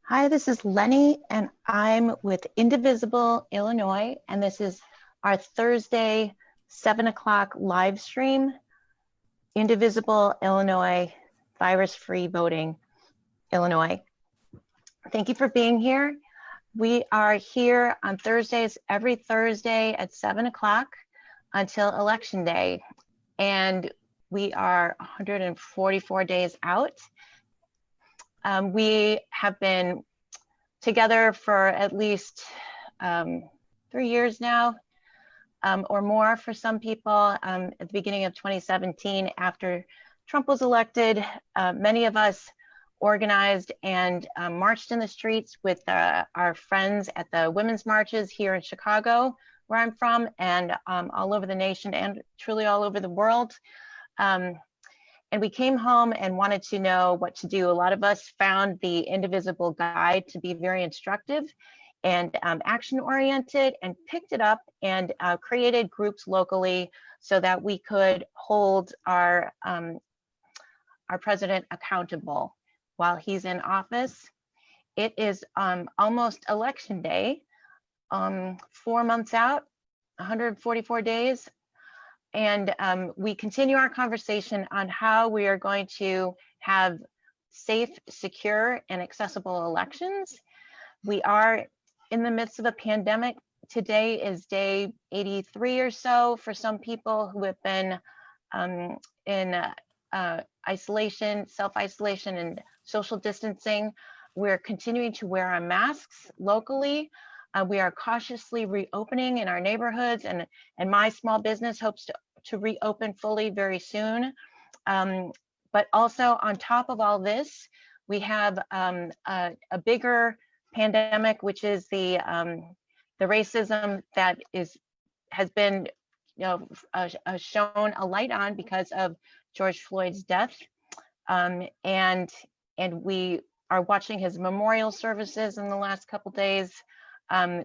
Hi, this is Lenny, and I'm with Indivisible Illinois, and this is our Thursday 7 o'clock live stream, Indivisible Illinois, virus-free voting, Illinois. Thank you for being here. We are here on Thursdays, every Thursday at 7 o'clock until Election Day, and we are 144 days out. We have been together for at least 3 years now, or more for some people. At the beginning of 2017, after Trump was elected, many of us organized and marched in the streets with our friends at the women's marches here in Chicago, where I'm from, and all over the nation and truly all over the world. And we came home and wanted to know what to do. A lot of us found the Indivisible guide to be very instructive and action-oriented, and picked it up and created groups locally so that we could hold our president accountable while he's in office. It is almost Election Day, 4 months out, 144 days. And we continue our conversation on how we are going to have safe, secure, and accessible elections. We are in the midst of a pandemic. Today is day 83 or so for some people who have been in isolation, self-isolation, and social distancing. We're continuing to wear our masks locally. We are cautiously reopening in our neighborhoods, and my small business hopes to reopen fully very soon. But also on top of all this, we have a bigger pandemic, which is the racism that has been shown a light on because of George Floyd's death, and we are watching his memorial services in the last couple days.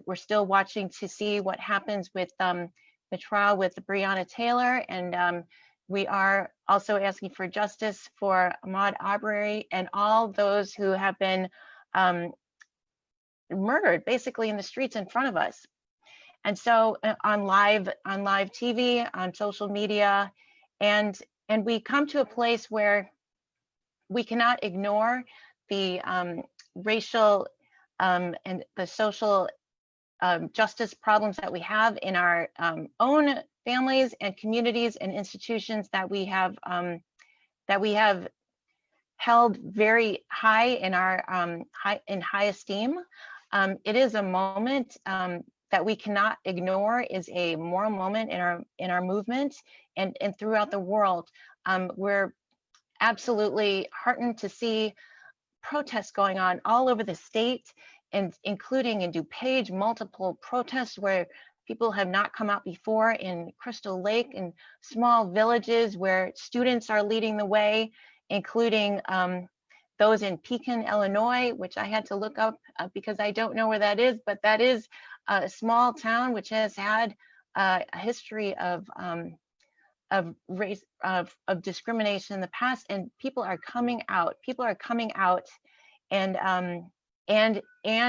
We're still watching to see what happens with the trial with Breonna Taylor, and we are also asking for justice for Ahmaud Arbery and all those who have been murdered basically in the streets in front of us. And so on live TV, on social media, and we come to a place where we cannot ignore the racial and the social justice problems that we have in our own families and communities and institutions that we have held very high in our high esteem. It is a moment that we cannot ignore. Is a moral moment in our movement and throughout the world. We're absolutely heartened to see protests going on all over the state, and including in DuPage, multiple protests where people have not come out before, in Crystal Lake and small villages where students are leading the way, including those in Pekin, Illinois, which I had to look up because I don't know where that is, but that is a small town which has had a history of race, of discrimination in the past, and people are coming out. People are coming out and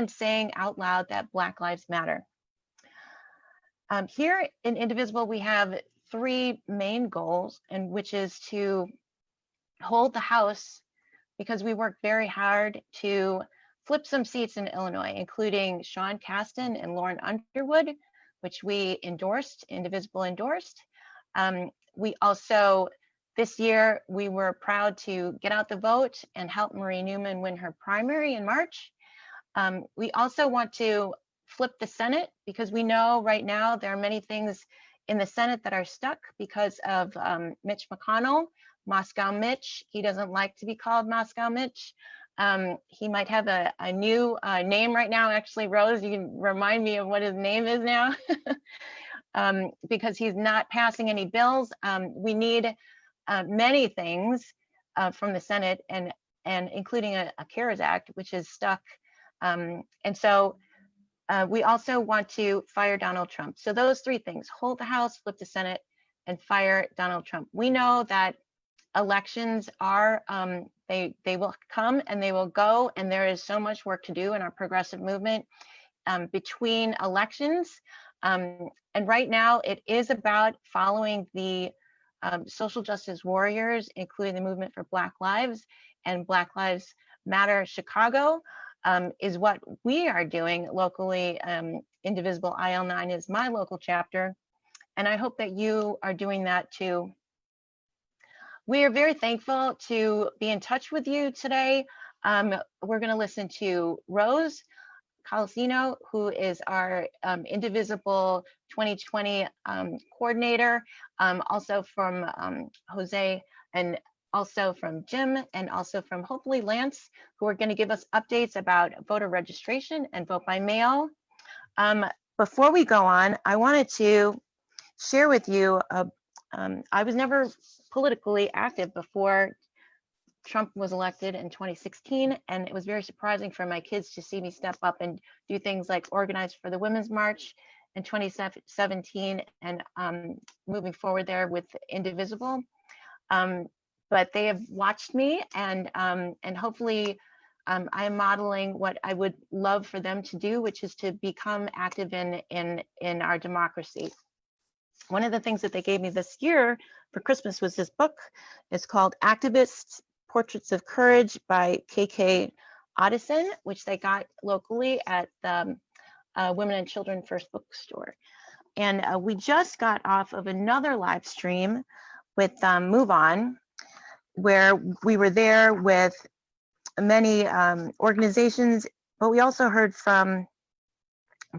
saying out loud that Black Lives Matter. Here in Indivisible, we have 3 main goals, and which is to hold the House, because we worked very hard to flip some seats in Illinois, including Sean Casten and Lauren Underwood, which we endorsed, Indivisible endorsed. We also, this year, we were proud to get out the vote and help Marie Newman win her primary in March. We also want to flip the Senate, because we know right now there are many things in the Senate that are stuck because of Mitch McConnell, Moscow Mitch. He doesn't like to be called Moscow Mitch. He might have a new name right now. Actually, Rose, you can remind me of what his name is now. Because he's not passing any bills. We need many things from the Senate, and including a CARES Act, which is stuck. And so we also want to fire Donald Trump. So those 3 things: hold the House, flip the Senate, and fire Donald Trump. We know that elections are, they will come and they will go, and there is so much work to do in our progressive movement between elections. And right now it is about following the social justice warriors, including the movement for Black Lives and Black Lives Matter Chicago, is what we are doing locally. Indivisible IL 9 is my local chapter, and I hope that you are doing that too. We are very thankful to be in touch with you today. We're going to listen to Rose Colacino, who is our Indivisible 2020 coordinator, also from José, and also from Jim, and also from hopefully Lance, who are going to give us updates about voter registration and vote by mail. Before we go on, I wanted to share with you, I was never politically active before Trump was elected in 2016, and it was very surprising for my kids to see me step up and do things like organize for the Women's March in 2017 and moving forward there with Indivisible. But they have watched me, and hopefully I am modeling what I would love for them to do, which is to become active in our democracy. One of the things that they gave me this year for Christmas was this book. It's called Activists: Portraits of Courage by K.K. Addison, which they got locally at the Women and Children First Bookstore. And we just got off of another live stream with Move On, where we were there with many organizations, but we also heard from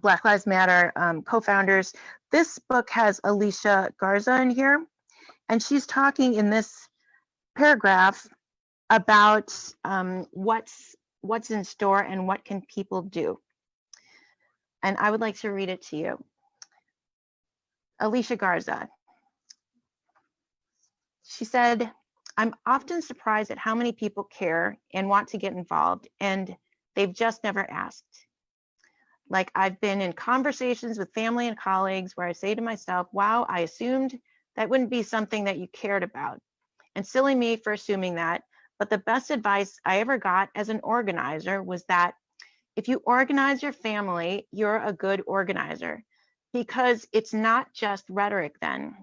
Black Lives Matter co-founders. This book has Alicia Garza in here, and she's talking in this paragraph about what's in store and what can people do. And I would like to read it to you. Alicia Garza. She said, "I'm often surprised at how many people care and want to get involved, and they've just never asked. Like, I've been in conversations with family and colleagues where I say to myself, wow, I assumed that wouldn't be something that you cared about. And silly me for assuming that. But the best advice I ever got as an organizer was that if you organize your family, you're a good organizer, because it's not just rhetoric then.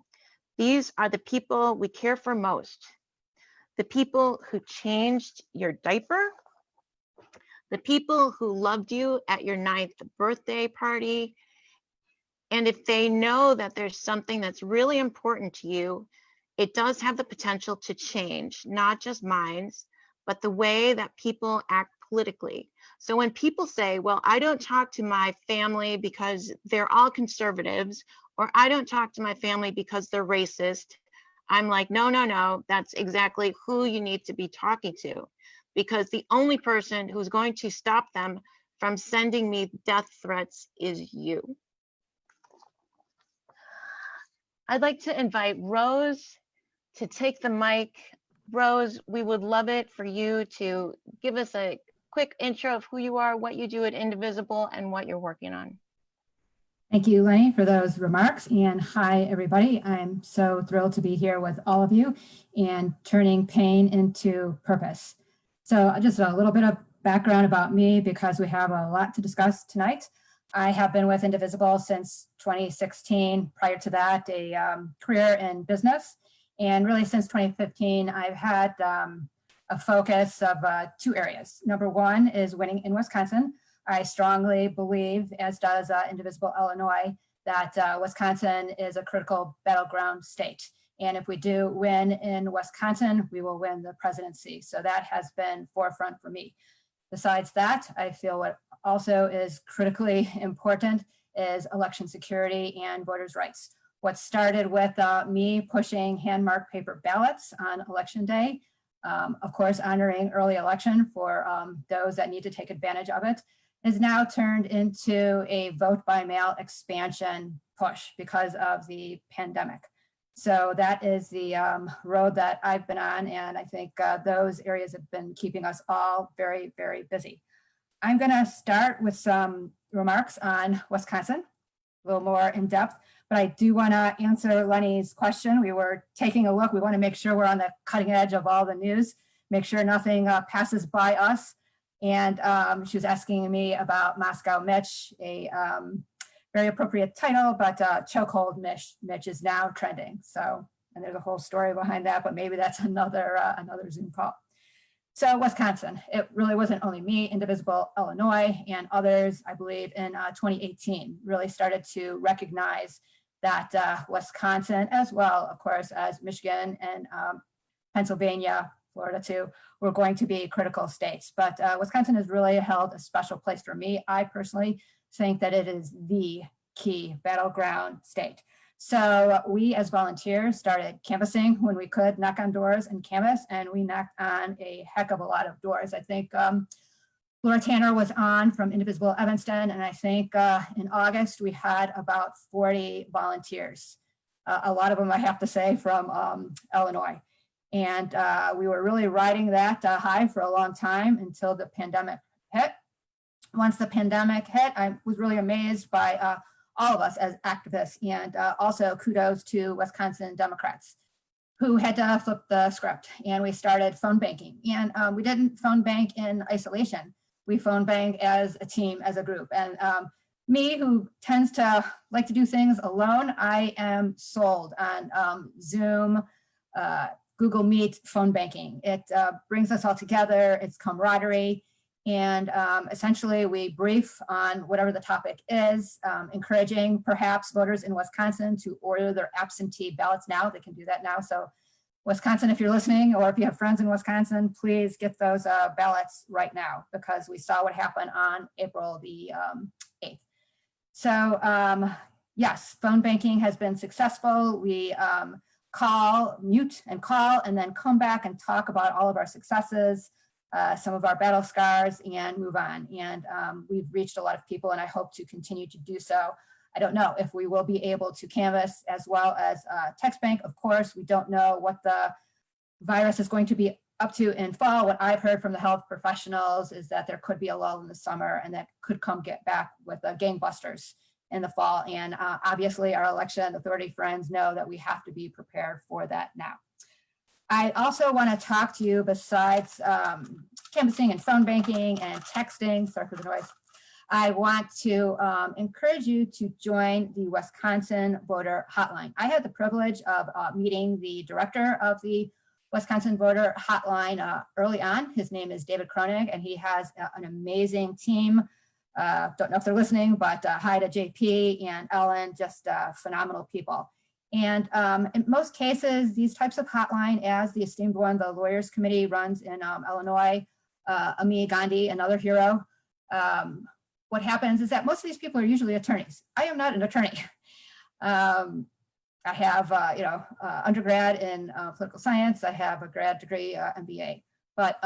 These are the people we care for most. The people who changed your diaper, the people who loved you at your 9th birthday party. And if they know that there's something that's really important to you, it does have the potential to change, not just minds, but the way that people act politically. So when people say, well, I don't talk to my family because they're all conservatives, or I don't talk to my family because they're racist, I'm like, no, that's exactly who you need to be talking to, because the only person who's going to stop them from sending me death threats is you. I'd like to invite Rose to take the mic. Rose, we would love it for you to give us a quick intro of who you are, what you do at Indivisible, and what you're working on. Thank you, Lenny, for those remarks. And hi, everybody. I'm so thrilled to be here with all of you and turning pain into purpose. So just a little bit of background about me, because we have a lot to discuss tonight. I have been with Indivisible since 2016. Prior to that, a career in business. And really since 2015, I've had a focus of 2 areas. Number one is winning in Wisconsin. I strongly believe, as does Indivisible Illinois, that Wisconsin is a critical battleground state. And if we do win in Wisconsin, we will win the presidency. So that has been forefront for me. Besides that, I feel what also is critically important is election security and voters' rights. What started with me pushing hand-marked paper ballots on election day, of course, honoring early election for those that need to take advantage of it, is now turned into a vote by mail expansion push because of the pandemic. So that is the road that I've been on, and I think those areas have been keeping us all very, very busy. I'm going to start with some remarks on Wisconsin, a little more in depth, But I do want to answer Lenny's question. We were taking a look. We want to make sure we're on the cutting edge of all the news, make sure nothing passes by us. And she was asking me about Moscow Mitch, a very appropriate title, but chokehold Mitch is now trending. So, and there's a whole story behind that, but maybe that's another Zoom call. So Wisconsin, it really wasn't only me, Indivisible Illinois and others, I believe in 2018, really started to recognize that Wisconsin, as well, of course, as Michigan and Pennsylvania, Florida too, were going to be critical states. But Wisconsin has really held a special place for me. I personally think that it is the key battleground state. So we as volunteers started canvassing when we could, knock on doors and canvass, and we knocked on a heck of a lot of doors. I think Laura Tanner was on from Indivisible Evanston, and I think in August we had about 40 volunteers. A lot of them, I have to say, from Illinois. And we were really riding that high for a long time until the pandemic hit. Once the pandemic hit, I was really amazed by all of us as activists, and also kudos to Wisconsin Democrats who had to flip the script, and we started phone banking. And we didn't phone bank in isolation. We phone bank as a team, as a group. And me, who tends to like to do things alone, I am sold on Zoom, Google Meet, phone banking. It brings us all together, it's camaraderie. And essentially we brief on whatever the topic is, encouraging perhaps voters in Wisconsin to order their absentee ballots now. They can do that now. So Wisconsin, if you're listening, or if you have friends in Wisconsin, please get those ballots right now, because we saw what happened on April the 8th. So yes, phone banking has been successful. We call, mute and call, and then come back and talk about all of our successes, some of our battle scars, and move on. And we've reached a lot of people, and I hope to continue to do so. I don't know if we will be able to canvass as well as text bank. Of course, we don't know what the virus is going to be up to in fall. What I've heard from the health professionals is that there could be a lull in the summer, and that could come get back with gangbusters in the fall. And obviously our election authority friends know that we have to be prepared for that now. I also want to talk to you, besides canvassing and phone banking and texting, sorry for the noise, I want to encourage you to join the Wisconsin Voter Hotline. I had the privilege of meeting the director of the Wisconsin Voter Hotline early on. His name is David Kronig, and he has an amazing team. Don't know if they're listening, but hi to JP and Ellen, just phenomenal people. And in most cases, these types of hotline, as the esteemed one, the Lawyers Committee runs in Illinois, Ami Gandhi, another hero. What happens is that most of these people are usually attorneys. I am not an attorney. I have, undergrad in political science. I have a grad degree, M.B.A. But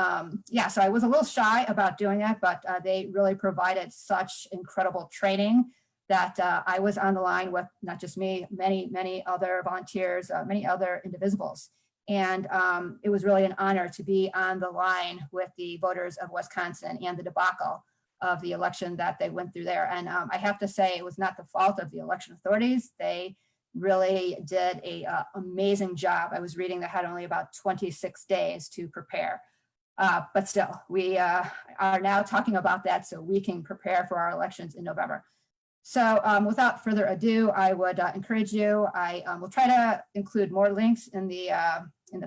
yeah, so I was a little shy about doing that, but they really provided such incredible training that I was on the line with not just me, many other volunteers, many other indivisibles. And it was really an honor to be on the line with the voters of Wisconsin and the debacle of the election that they went through there. And I have to say, it was not the fault of the election authorities. They really did a amazing job. I was reading they had only about 26 days to prepare. But still, we are now talking about that so we can prepare for our elections in November. So without further ado, I would encourage you. I will try to include more links in the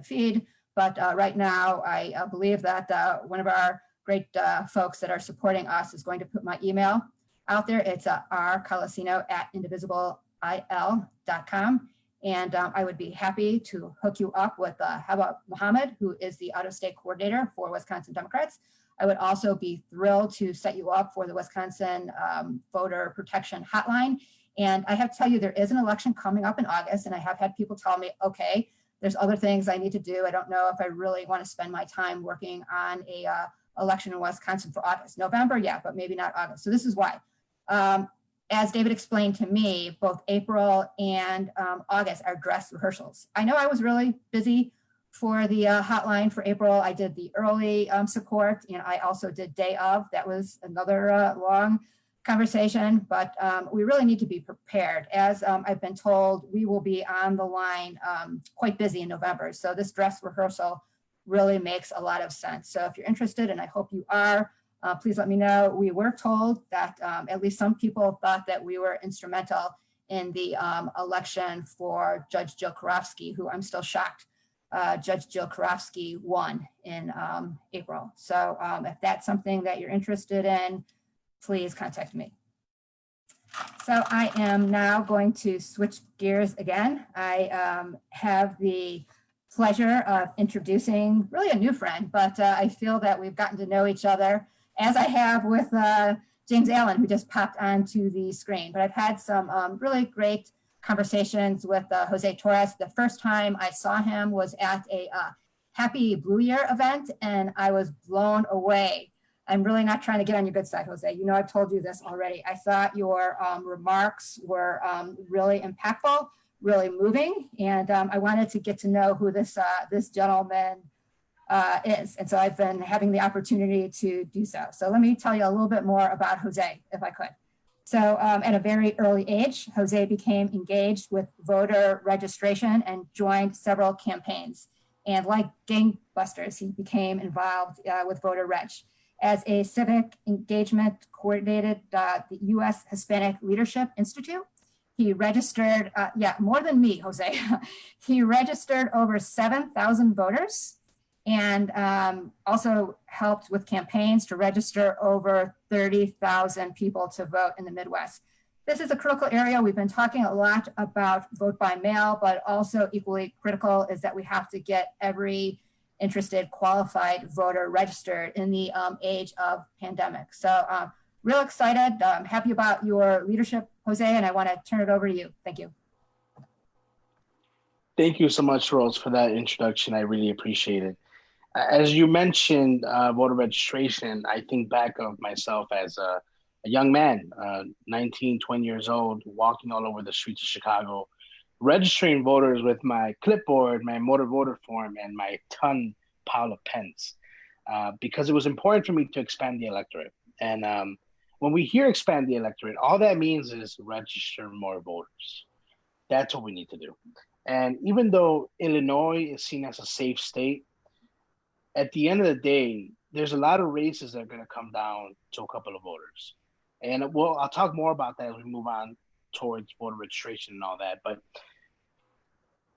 feed, but right now I believe that one of our great folks that are supporting us is going to put my email out there. It's rcolacino@indivisible.il.com. And I would be happy to hook you up with Haba Muhammad, who is the out-of-state coordinator for Wisconsin Democrats. I would also be thrilled to set you up for the Wisconsin Voter Protection Hotline. And I have to tell you, there is an election coming up in August, and I have had people tell me, okay, there's other things I need to do. I don't know if I really want to spend my time working on a election in Wisconsin for August. November, yeah, but maybe not August. So this is why. As David explained to me, both April and August are dress rehearsals. I know I was really busy for the hotline for April. I did the early support, and I also did day of. That was another long conversation, but we really need to be prepared. As I've been told, we will be on the line quite busy in November. So this dress rehearsal really makes a lot of sense. So if you're interested, and I hope you are, please let me know. We were told that at least some people thought that we were instrumental in the election for Judge Jill Karofsky, who I'm still shocked. Judge Jill Karofsky won in April. So if that's something that you're interested in, please contact me. So I am now going to switch gears again. I have the pleasure of introducing really a new friend, but I feel that we've gotten to know each other, as I have with James Allen, who just popped onto the screen. But I've had some really great conversations with José Torrez. The first time I saw him was at a Happy Blue Year event, and I was blown away. I'm really not trying to get on your good side, José. You know, I've told you this already. I thought your remarks were really impactful, really moving, and I wanted to get to know who this gentleman is. And so I've been having the opportunity to do so. So let me tell you a little bit more about José, if I could. So at a very early age, José became engaged with voter registration and joined several campaigns. And like gangbusters, he became involved with voter reg. As a civic engagement coordinated the U.S. Hispanic Leadership Institute, he registered, more than me, José. He registered over 7,000 voters, and also helped with campaigns to register over 30,000 people to vote in the Midwest. This is a critical area. We've been talking a lot about vote by mail, but also equally critical is that we have to get every interested qualified voter registered in the age of pandemic. So real excited, happy about your leadership, José, and I want to turn it over to you. Thank you. Thank you so much, Rose, for that introduction. I really appreciate it. As you mentioned, voter registration, I think back of myself as a young man, 19, 20 years old, walking all over the streets of Chicago, registering voters with my clipboard, my motor voter form, and my pile of pens, because it was important for me to expand the electorate. And when we hear expand the electorate, all that means is register more voters. That's what we need to do. And even though Illinois is seen as a safe state, at the end of the day, there's a lot of races that are going to come down to a couple of voters. And I'll talk more about that as we move on towards voter registration and all that. But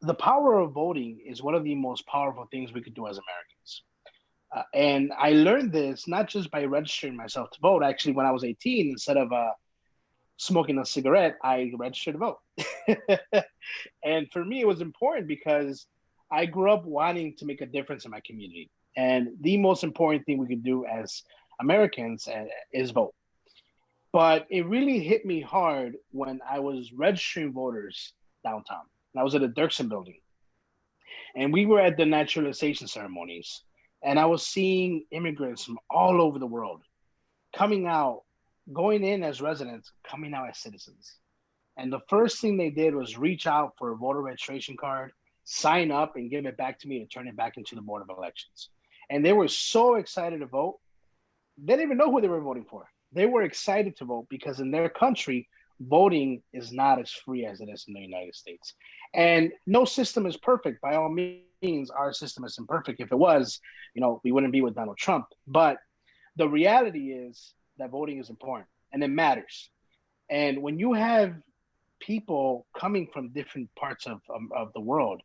the power of voting is one of the most powerful things we could do as Americans. And I learned this not just by registering myself to vote. Actually, when I was 18, instead of smoking a cigarette, I registered to vote. And for me, it was important because I grew up wanting to make a difference in my community. And the most important thing we could do as Americans is vote. But it really hit me hard when I was registering voters downtown. I was at the Dirksen building. And we were at the naturalization ceremonies. And I was seeing immigrants from all over the world coming out, going in as residents, coming out as citizens. And the first thing they did was reach out for a voter registration card, sign up, and give it back to me to turn it back into the Board of Elections. And they were so excited to vote. They didn't even know who they were voting for. They were excited to vote because in their country, voting is not as free as it is in the United States. And no system is perfect. By all means, our system is imperfect. If it was, we wouldn't be with Donald Trump. But the reality is that voting is important and it matters. And when you have people coming from different parts of the world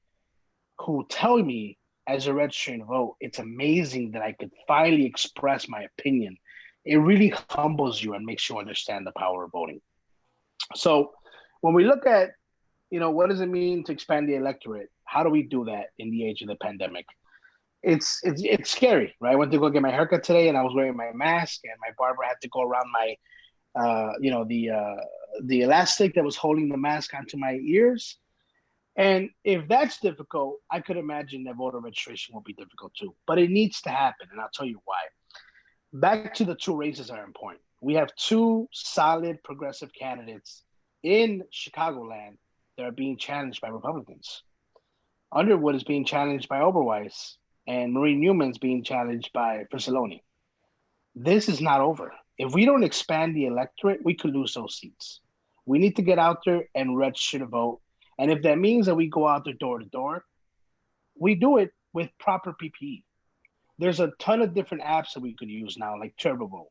who tell me as a registering to vote, it's amazing that I could finally express my opinion. It really humbles you and makes you understand the power of voting. So when we look at, what does it mean to expand the electorate? How do we do that in the age of the pandemic? It's scary, right? I went to go get my haircut today and I was wearing my mask and my barber had to go around my, the elastic that was holding the mask onto my ears. And if that's difficult, I could imagine that voter registration will be difficult too. But it needs to happen, and I'll tell you why. Back to the two races are important. We have two solid progressive candidates in Chicagoland that are being challenged by Republicans. Underwood is being challenged by Oberweis, and Marie Newman's being challenged by Frisoloni. This is not over. If we don't expand the electorate, we could lose those seats. We need to get out there and register to vote. And if that means that we go out there door to door, we do it with proper PPE. There's a ton of different apps that we could use now, like TurboVote.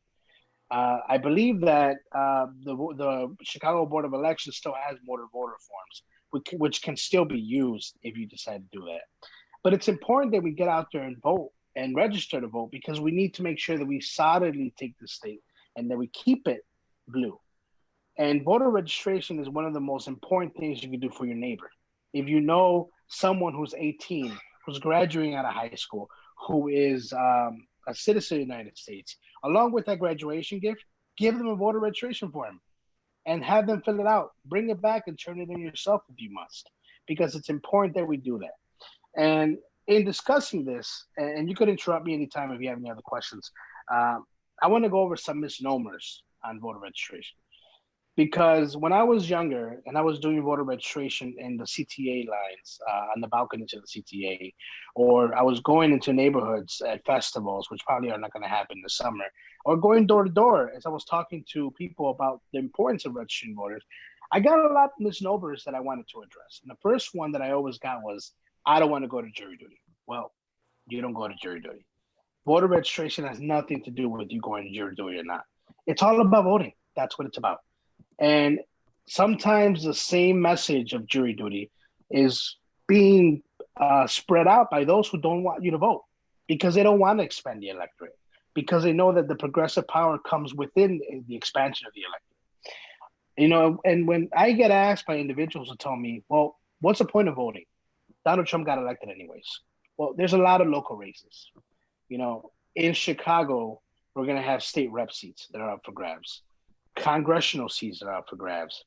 I believe that the Chicago Board of Elections still has motor voter forms, which can still be used if you decide to do that. But it's important that we get out there and vote and register to vote, because we need to make sure that we solidly take the state and that we keep it blue. And voter registration is one of the most important things you can do for your neighbor. If you know someone who's 18, who's graduating out of high school, who is a citizen of the United States, along with that graduation gift, give them a voter registration form and have them fill it out. Bring it back and turn it in yourself if you must, because it's important that we do that. And in discussing this, and you could interrupt me anytime if you have any other questions, I want to go over some misnomers on voter registration. Because when I was younger and I was doing voter registration in the CTA lines, on the balcony to the CTA, or I was going into neighborhoods at festivals, which probably are not going to happen this summer, or going door to door as I was talking to people about the importance of registering voters, I got a lot of misnomers that I wanted to address. And the first one that I always got was, I don't want to go to jury duty. Well, you don't go to jury duty. Voter registration has nothing to do with you going to jury duty or not. It's all about voting. That's what it's about. And sometimes the same message of jury duty is being spread out by those who don't want you to vote, because they don't want to expand the electorate, because they know that the progressive power comes within the expansion of the electorate. And when I get asked by individuals who tell me, well, what's the point of voting? Donald Trump got elected anyways. Well, there's a lot of local races. In Chicago, we're going to have state rep seats that are up for grabs. Congressional seats are up for grabs.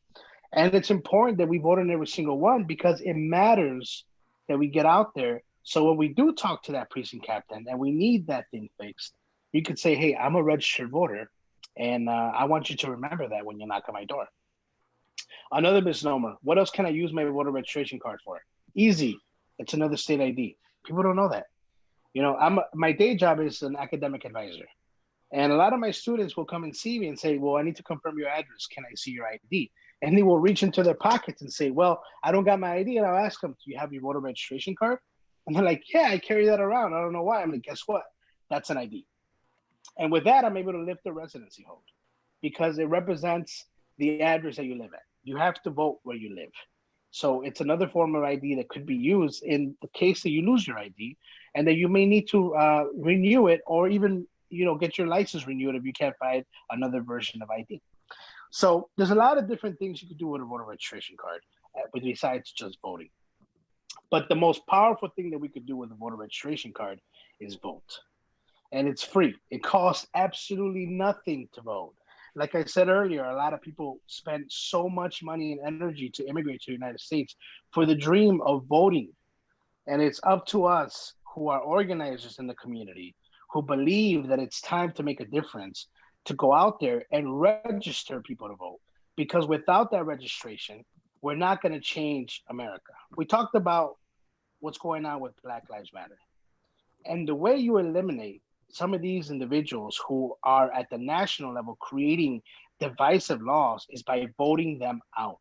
And it's important that we vote on every single one, because it matters that we get out there. So when we do talk to that precinct captain and we need that thing fixed, you could say, hey, I'm a registered voter, and I want you to remember that when you knock on my door. Another misnomer, what else can I use my voter registration card for? Easy. It's another state ID. People don't know that. My day job is an academic advisor. And a lot of my students will come and see me and say, well, I need to confirm your address. Can I see your ID? And they will reach into their pockets and say, well, I don't got my ID. And I'll ask them, do you have your voter registration card? And they're like, yeah, I carry that around. I don't know why. I'm like, guess what? That's an ID. And with that, I'm able to lift the residency hold, because it represents the address that you live at. You have to vote where you live. So it's another form of ID that could be used in the case that you lose your ID and that you may need to renew it, or even get your license renewed if you can't find another version of ID. So there's a lot of different things you could do with a voter registration card, besides just voting. But the most powerful thing that we could do with a voter registration card is vote. And it's free. It costs absolutely nothing to vote. Like I said earlier, a lot of people spend so much money and energy to immigrate to the United States for the dream of voting. And it's up to us, who are organizers in the community, who believe that it's time to make a difference, to go out there and register people to vote. Because without that registration, we're not going to change America. We talked about what's going on with Black Lives Matter. And the way you eliminate some of these individuals who are at the national level creating divisive laws is by voting them out.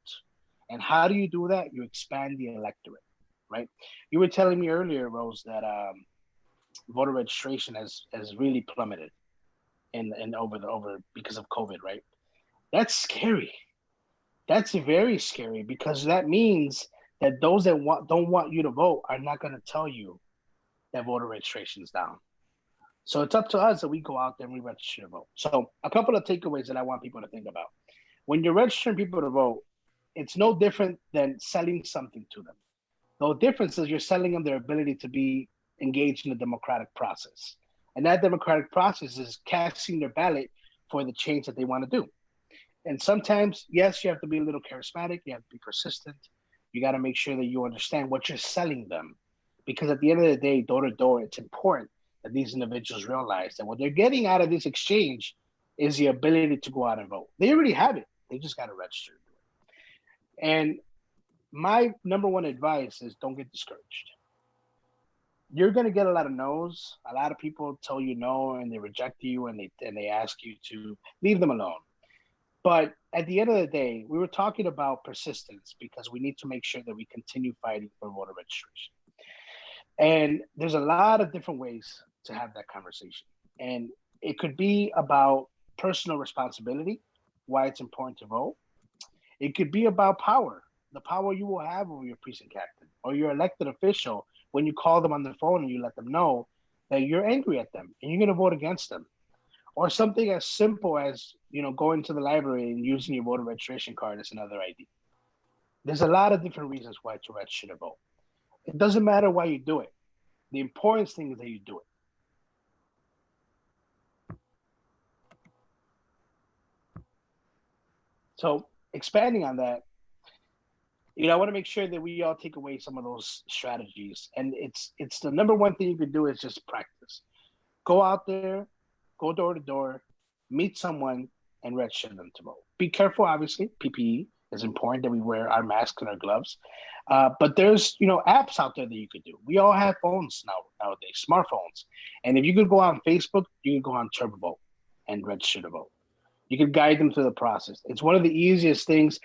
And how do you do that? You expand the electorate, right? You were telling me earlier, Rose, that voter registration has really plummeted and over because of COVID, right? That's scary. That's very scary, because that means that those that don't want you to vote are not going to tell you that voter registration is down. So it's up to us that we go out there and we register to vote. So a couple of takeaways that I want people to think about. When you're registering people to vote, it's no different than selling something to them. The difference is you're selling them their ability to be engaged in the democratic process. And that democratic process is casting their ballot for the change that they want to do. And sometimes, yes, you have to be a little charismatic. You have to be persistent. You got to make sure that you understand what you're selling them. Because at the end of the day, door to door, it's important that these individuals realize that what they're getting out of this exchange is the ability to go out and vote. They already have it. They just got to register to do it. And my number one advice is don't get discouraged. you're going to get a lot of no's. A lot of people tell you no and they reject you and they ask you to leave them alone. But at the end of the day, we were talking about persistence because we need to make sure that we continue fighting for voter registration. And there's a lot of different ways to have that conversation. And it could be about personal responsibility, why it's important to vote. It could be about power, the power you will have over your precinct captain or your elected official when you call them on the phone and you let them know that you're angry at them and you're going to vote against them. Or something as simple as, going to the library and using your voter registration card as another ID. There's a lot of different reasons why to register to vote. It doesn't matter why you do it. The important thing is that you do it. So expanding on that, I want to make sure that we all take away some of those strategies. And it's the number one thing you can do is just practice. Go out there, go door to door, meet someone, and register them to vote. Be careful, obviously. PPE is important that we wear our masks and our gloves. But there's, apps out there that you could do. We all have phones nowadays, smartphones. And if you could go on Facebook, you can go on TurboVote and register to vote. You can guide them through the process. It's one of the easiest things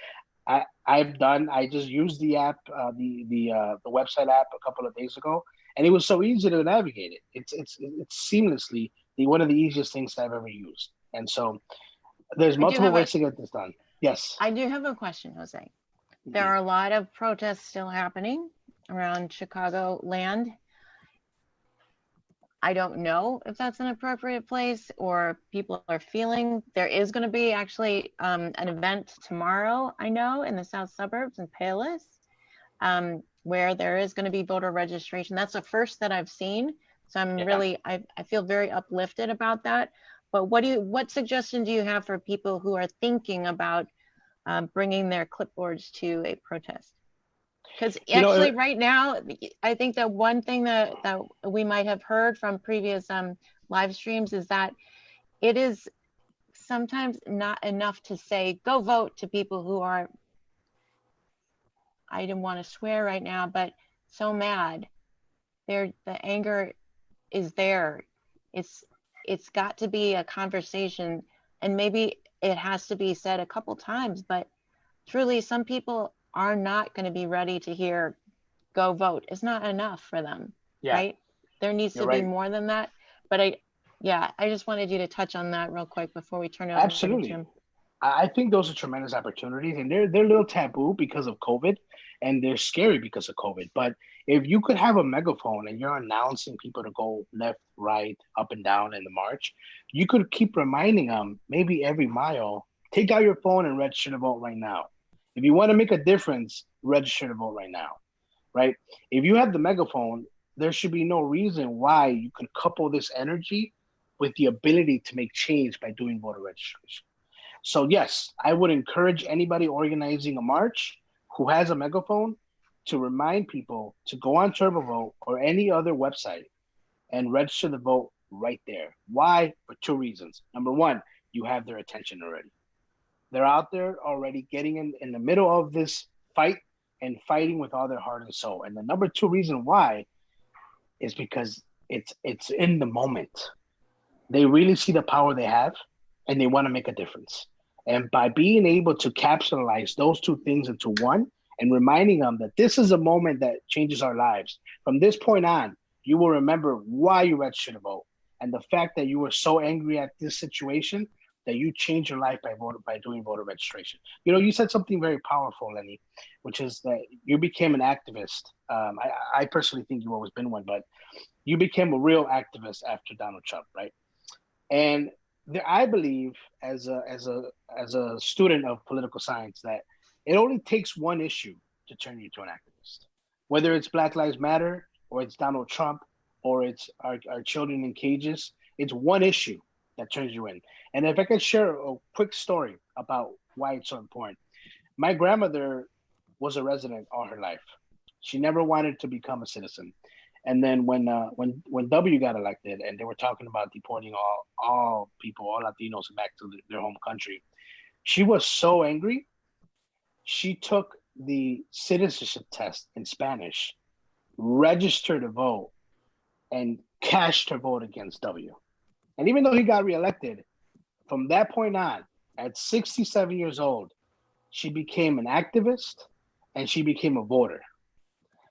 I've done. I just used the app, the website app a couple of days ago, and it was so easy to navigate it. It's seamlessly one of the easiest things I've ever used. And so there's multiple ways to get this done. Yes. I do have a question, Jose. There are a lot of protests still happening around Chicago land. I don't know if that's an appropriate place or people are feeling. There is going to be actually an event tomorrow, I know, in the south suburbs in Palos, where there is going to be voter registration. That's the first that I've seen. So I'm really, I feel very uplifted about that. But what suggestion do you have for people who are thinking about bringing their clipboards to a protest? Because actually right now, I think that one thing that we might have heard from previous live streams is that it is sometimes not enough to say, go vote to people who are, I didn't want to swear right now, but so mad. The anger is there. It's got to be a conversation, and maybe it has to be said a couple times, but truly some people are not going to be ready to hear go vote. It's not enough for them, right? There needs to be more than that. But I just wanted you to touch on that real quick before we turn it over to Jim. I think those are tremendous opportunities, and they're a little taboo because of COVID, and they're scary because of COVID. But if you could have a megaphone and you're announcing people to go left, right, up and down in the march, you could keep reminding them maybe every mile, take out your phone and register to vote right now. If you want to make a difference, register to vote right now, right? If you have the megaphone, there should be no reason why you could couple this energy with the ability to make change by doing voter registration. So yes, I would encourage anybody organizing a march who has a megaphone to remind people to go on TurboVote or any other website and register the vote right there. Why? For two reasons. Number one, you have their attention already. They're out there already getting in the middle of this fight and fighting with all their heart and soul. And the number two reason why is because it's in the moment. They really see the power they have and they want to make a difference. And by being able to capitalize those two things into one and reminding them that this is a moment that changes our lives. From this point on, you will remember why you registered to vote and the fact that you were so angry at this situation that you changed your life by doing voter registration. You said something very powerful, Lenny, which is that you became an activist. I personally think you've always been one, but you became a real activist after Donald Trump, right? And I believe, as a student of political science, that it only takes one issue to turn you to an activist. Whether it's Black Lives Matter, or it's Donald Trump, or it's our children in cages, it's one issue that turns you in. And if I could share a quick story about why it's so important. My grandmother was a resident all her life. She never wanted to become a citizen. And then when W got elected and they were talking about deporting all people, all Latinos back to their home country, she was so angry. She took the citizenship test in Spanish, registered to vote, and cashed her vote against W. And even though he got reelected, from that point on, at 67 years old, she became an activist and she became a voter.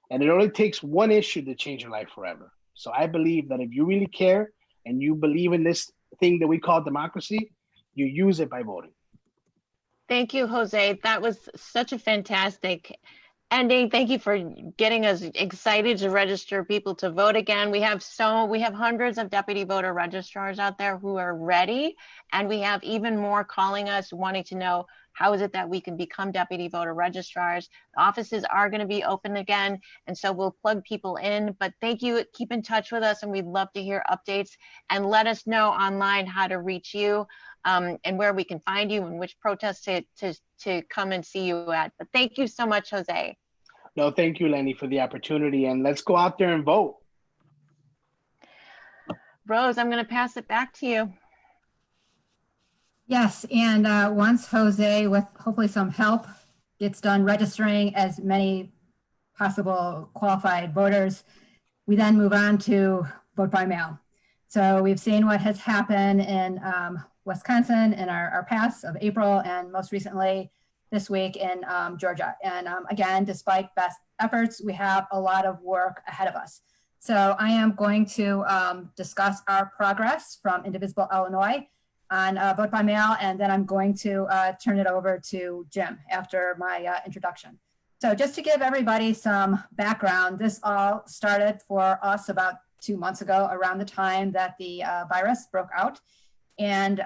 And it only takes one issue to change your life forever. So I believe that if you really care and you believe in this thing that we call democracy, you use it by voting. Thank you, Jose. That was such a fantastic ending. Thank you for getting us excited to register people to vote again. We have hundreds of deputy voter registrars out there who are ready, and we have even more calling us wanting to know how is it that we can become deputy voter registrars. The offices are going to be open again, and so we'll plug people in. But thank you. Keep in touch with us, and we'd love to hear updates, and let us know online how to reach you, and where we can find you and which protests to come and see you at. But thank you so much, Jose. No, thank you, Lenny, for the opportunity, and let's go out there and vote. Rose, I'm going to pass it back to you. Yes, and once Jose, with hopefully some help, gets done registering as many possible qualified voters, we then move on to vote by mail. So we've seen what has happened in Wisconsin in our past of April, and most recently this week in Georgia. And again, despite best efforts, we have a lot of work ahead of us. So I am going to discuss our progress from Indivisible Illinois on vote by mail, and then I'm going to turn it over to Jim after my introduction. So just to give everybody some background, this all started for us about 2 months ago, around the time that the virus broke out. And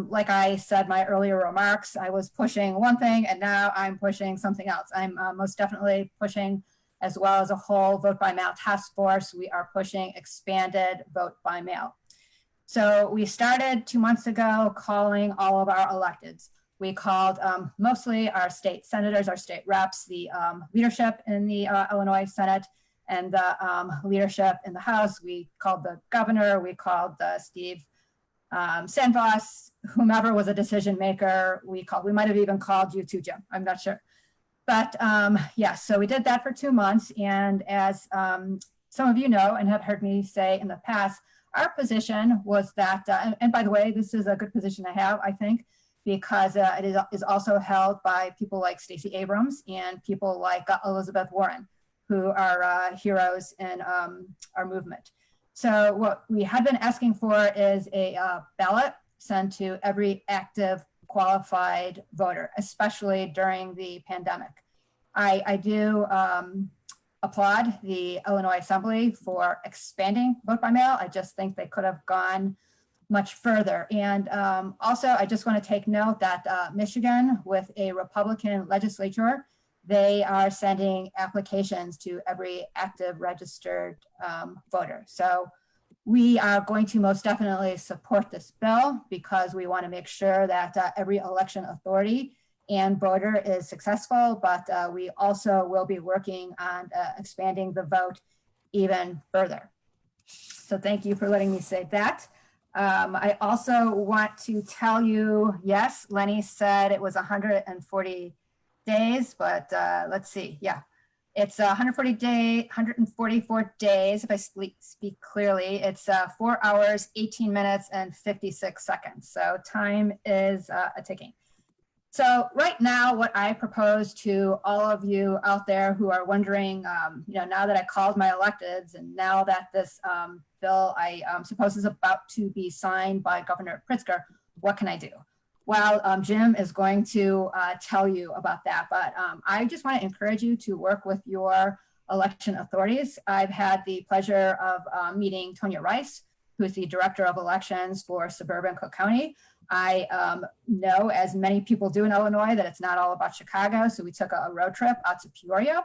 like I said, my earlier remarks, I was pushing one thing and now I'm pushing something else. I'm most definitely pushing, as well as a whole vote by mail task force, we are pushing expanded vote by mail. So we started 2 months ago calling all of our electeds. We called mostly our state senators, our state reps, the leadership in the Illinois Senate, and the leadership in the House. We called the governor, we called Steve Sandvoss, whomever was a decision maker, we might have even called you too, Jim, I'm not sure. But yes, so we did that for 2 months. And as some of you know and have heard me say in the past, our position was that, and by the way, this is a good position to have, I think, because it is also held by people like Stacey Abrams and people like Elizabeth Warren, who are heroes in our movement. So what we had been asking for is a ballot sent to every active qualified voter, especially during the pandemic. I do applaud the Illinois Assembly for expanding vote by mail. I just think they could have gone much further. And also, I just want to take note that Michigan, with a Republican legislature, they are sending applications to every active registered voter. So we are going to most definitely support this bill because we want to make sure that every election authority and voter is successful, but we also will be working on expanding the vote even further. So thank you for letting me say that. I also want to tell you, yes, Lenny said it was 140 days, but let's see, yeah. It's 144 days, if I speak clearly. It's 4 hours, 18 minutes, and 56 seconds. So time is ticking. So right now, what I propose to all of you out there who are wondering, now that I called my electeds and now that this bill I suppose is about to be signed by Governor Pritzker, what can I do? Well, Jim is going to tell you about that, but I just want to encourage you to work with your election authorities. I've had the pleasure of meeting Tonya Rice, who is the Director of Elections for suburban Cook County. I know, as many people do in Illinois, that it's not all about Chicago, so we took a road trip out to Peoria,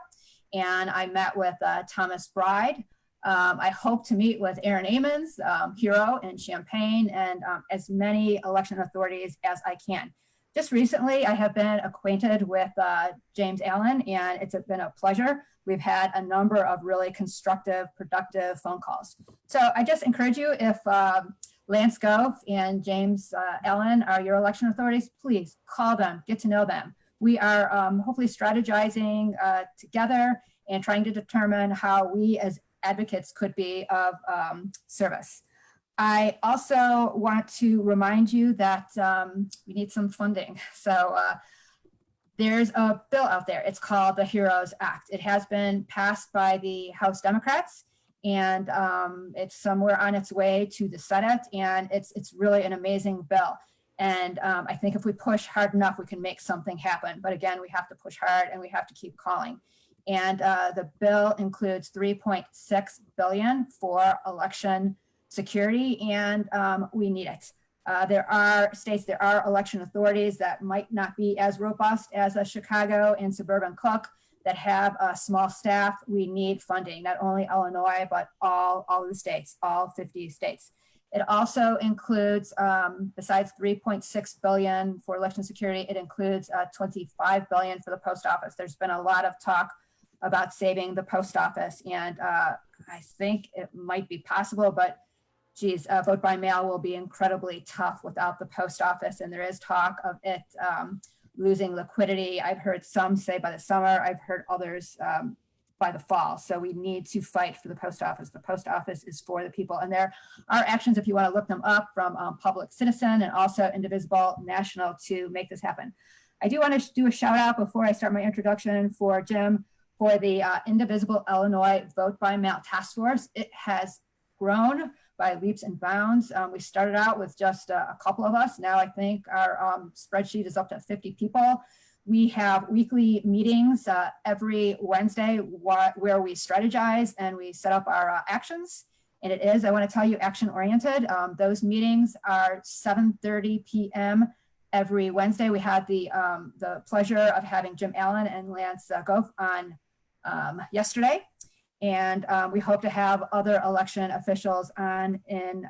and I met with Thomas Bride. I hope to meet with Aaron Amons, hero in Champaign, and as many election authorities as I can. Just recently, I have been acquainted with James Allen, and it's been a pleasure. We've had a number of really constructive, productive phone calls. So I just encourage you, if Lance Gove and James Allen are your election authorities, please call them, get to know them. We are hopefully strategizing together and trying to determine how we as advocates could be of service. I also want to remind you that we need some funding. So there's a bill out there. It's called the HEROES Act. It has been passed by the House Democrats, and it's somewhere on its way to the Senate, and it's really an amazing bill. And I think if we push hard enough, we can make something happen. But again, we have to push hard and we have to keep calling. And the bill includes $3.6 billion for election security, and we need it. There are states, there are election authorities that might not be as robust as Chicago and suburban Cook that have a small staff. We need funding, not only Illinois, but all of the states, all 50 states. It also includes, besides $3.6 billion for election security, it includes $25 billion for the post office. There's been a lot of talk about saving the post office, and I think it might be possible, but geez, vote by mail will be incredibly tough without the post office, and there is talk of it losing liquidity. I've heard some say by the summer, I've heard others by the fall. So we need to fight for the post office. The post office is for the people, and there are actions, if you want to look them up, from Public Citizen and also Indivisible National to make this happen. I do want to do a shout out before I start my introduction for Jim for the Indivisible Illinois Vote by Mail Task Force. It has grown by leaps and bounds. We started out with just a couple of us. Now I think our spreadsheet is up to 50 people. We have weekly meetings every Wednesday where we strategize and we set up our actions. And it is, I want to tell you, action oriented. Those meetings are 7:30 p.m. every Wednesday. We had the pleasure of having Jim Allen and Lance Goff on yesterday. And we hope to have other election officials on in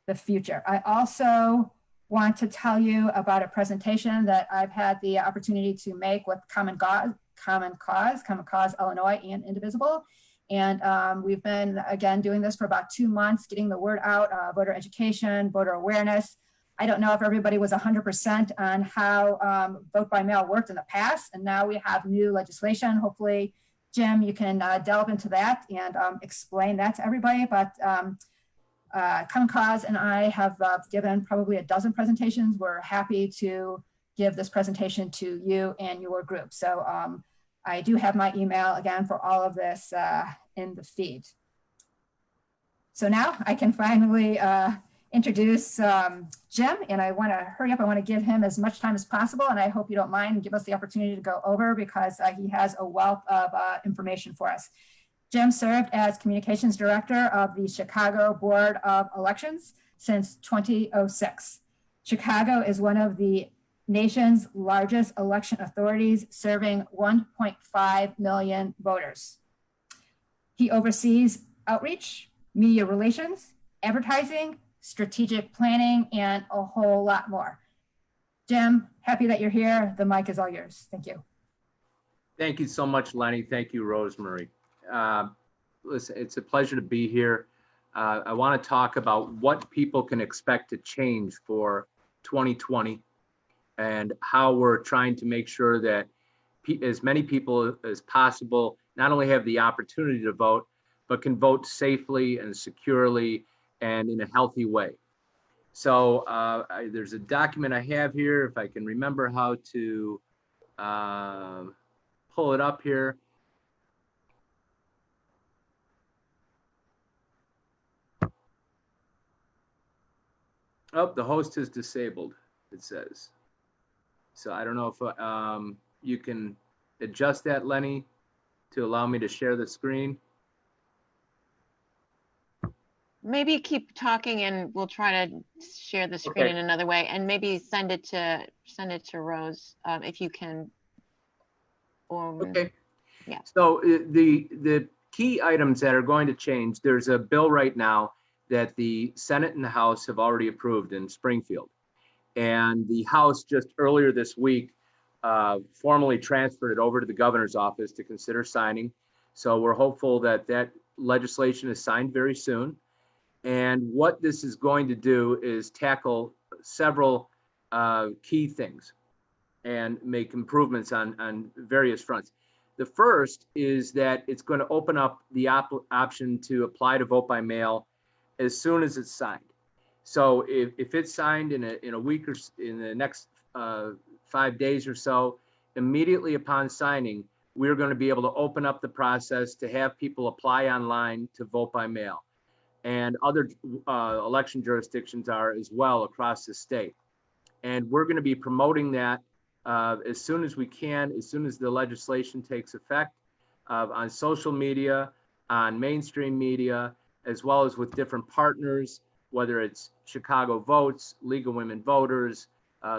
the future. I also want to tell you about a presentation that I've had the opportunity to make with Common Cause Illinois and Indivisible. And we've been, again, doing this for about 2 months, getting the word out, voter education, voter awareness. I don't know if everybody was 100% on how vote by mail worked in the past. And now we have new legislation. Hopefully, Jim, you can delve into that and explain that to everybody. But Common Cause and I have given probably a dozen presentations. We're happy to give this presentation to you and your group. So I do have my email again for all of this in the feed. So now I can finally introduce Jim, and I want to hurry up. I want to give him as much time as possible, and I hope you don't mind and give us the opportunity to go over because he has a wealth of information for us. Jim served as communications director of the Chicago Board of Elections since 2006. Chicago is one of the nation's largest election authorities, serving 1.5 million voters. He oversees outreach, media relations, advertising, strategic planning, and a whole lot more. Jim, happy that you're here. The mic is all yours. Thank you. Thank you so much, Lenny. Thank you, Rosemary. Listen, it's a pleasure to be here. I want to talk about what people can expect to change for 2020 and how we're trying to make sure that as many people as possible not only have the opportunity to vote, but can vote safely and securely and in a healthy way. So there's a document I have here, if I can remember how to pull it up here. Oh, the host is disabled, it says. So I don't know if you can adjust that, Lenny, to allow me to share the screen. Maybe keep talking and we'll try to share the screen in another way, and maybe send it to Rose if you can. Okay. Yeah. So the key items that are going to change, there's a bill right now that the Senate and the House have already approved in Springfield. And the House just earlier this week formally transferred it over to the governor's office to consider signing. So we're hopeful that that legislation is signed very soon. And what this is going to do is tackle several key things and make improvements on various fronts. The first is that it's going to open up the option to apply to vote by mail as soon as it's signed. So if it's signed in a week or in the next 5 days or so, immediately upon signing, we're going to be able to open up the process to have people apply online to vote by mail. And other election jurisdictions are as well across the state. And we're going to be promoting that as soon as we can, as soon as the legislation takes effect, on social media, on mainstream media, as well as with different partners, whether it's Chicago Votes, League of Women Voters,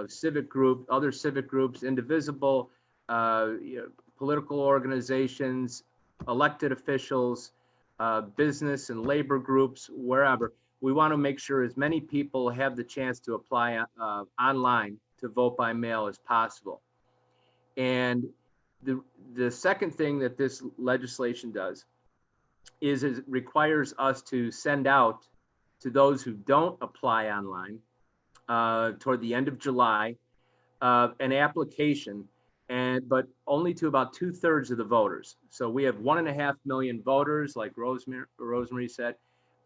civic group, other civic groups, Indivisible, political organizations, elected officials, business and labor groups, wherever. We want to make sure as many people have the chance to apply online to vote by mail as possible. And the second thing that this legislation does is it requires us to send out to those who don't apply online toward the end of July, an application, but only to about 2/3 of the voters. So we have 1.5 million voters, like Rosemary said,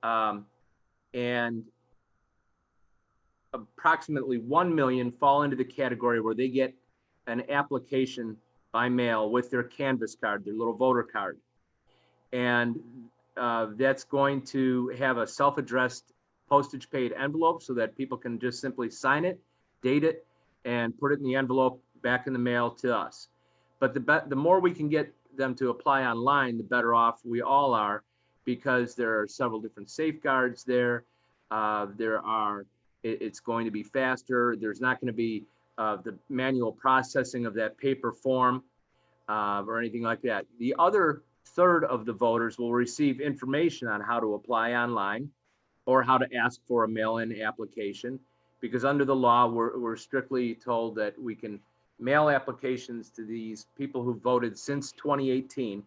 and approximately 1 million fall into the category where they get an application by mail with their canvas card, their little voter card. And that's going to have a self-addressed postage paid envelope so that people can just simply sign it, date it, and put it in the envelope back in the mail to us. But the more we can get them to apply online, the better off we all are, because there are several different safeguards there. It's going to be faster. There's not going to be the manual processing of that paper form or anything like that. The other third of the voters will receive information on how to apply online or how to ask for a mail-in application, because under the law, we're strictly told that we can mail applications to these people who voted since 2018,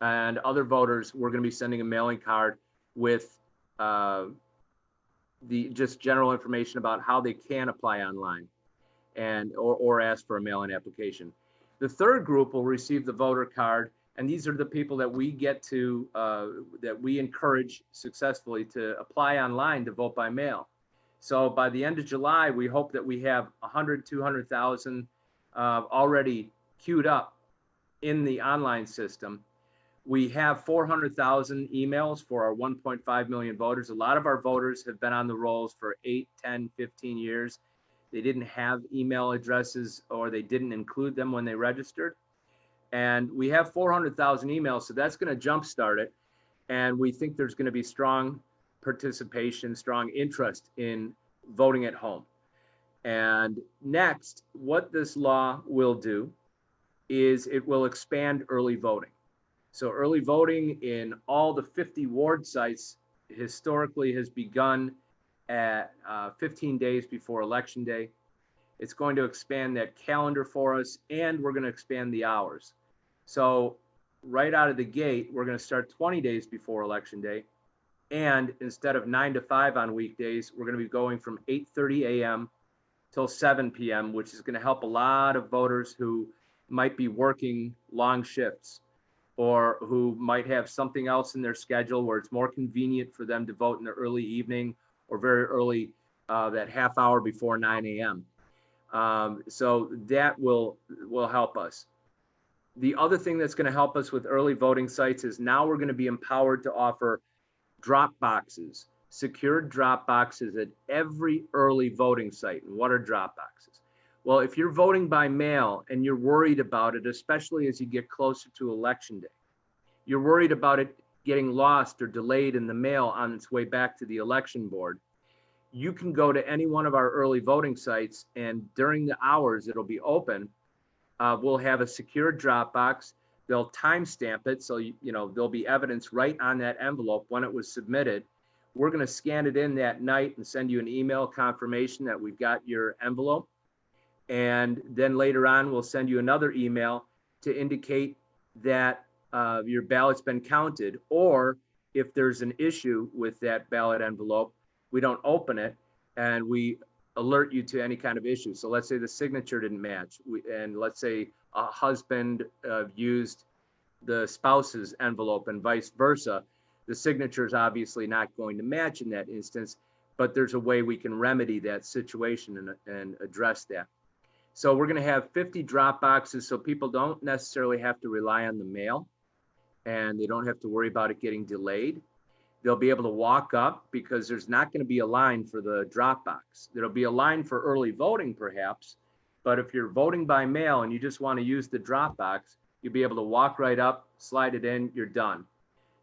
and other voters, we're going to be sending a mailing card with the just general information about how they can apply online and or ask for a mail-in application. The third group will receive the voter card, and these are the people that we get to, that we encourage successfully to apply online to vote by mail. So by the end of July, we hope that we have 200,000 already queued up in the online system. We have 400,000 emails for our 1.5 million voters. A lot of our voters have been on the rolls for 8, 10, 15 years. They didn't have email addresses, or they didn't include them when they registered. And we have 400,000 emails, so that's going to jumpstart it. And we think there's going to be strong participation, strong interest in voting at home. And next, what this law will do is it will expand early voting. So early voting in all the 50 ward sites historically has begun at 15 days before Election Day. It's going to expand that calendar for us, and we're going to expand the hours. So right out of the gate, we're going to start 20 days before Election Day. And instead of 9 to 5 on weekdays, we're going to be going from 8:30 a.m. till 7 p.m., which is going to help a lot of voters who might be working long shifts, or who might have something else in their schedule where it's more convenient for them to vote in the early evening or very early, that half hour before 9 a.m. So that will help us. The other thing that's going to help us with early voting sites is now we're going to be empowered to offer drop boxes, secured drop boxes at every early voting site. And what are drop boxes? Well, if you're voting by mail and you're worried about it, especially as you get closer to Election Day, you're worried about it getting lost or delayed in the mail on its way back to the election board, you can go to any one of our early voting sites, and during the hours it'll be open, we'll have a secured drop box. They'll timestamp it, so there'll be evidence right on that envelope when it was submitted. We're going to scan it in that night and send you an email confirmation that we've got your envelope. And then later on, we'll send you another email to indicate that your ballot's been counted, or if there's an issue with that ballot envelope, we don't open it, and we alert you to any kind of issue. So let's say the signature didn't match, and let's say a husband used the spouse's envelope and vice versa. The signature is obviously not going to match in that instance, but there's a way we can remedy that situation and address that. So we're going to have 50 drop boxes, so people don't necessarily have to rely on the mail, and they don't have to worry about it getting delayed. They'll be able to walk up because there's not going to be a line for the drop box. There'll be a line for early voting perhaps, but if you're voting by mail and you just want to use the drop box, you'll be able to walk right up, slide it in, you're done.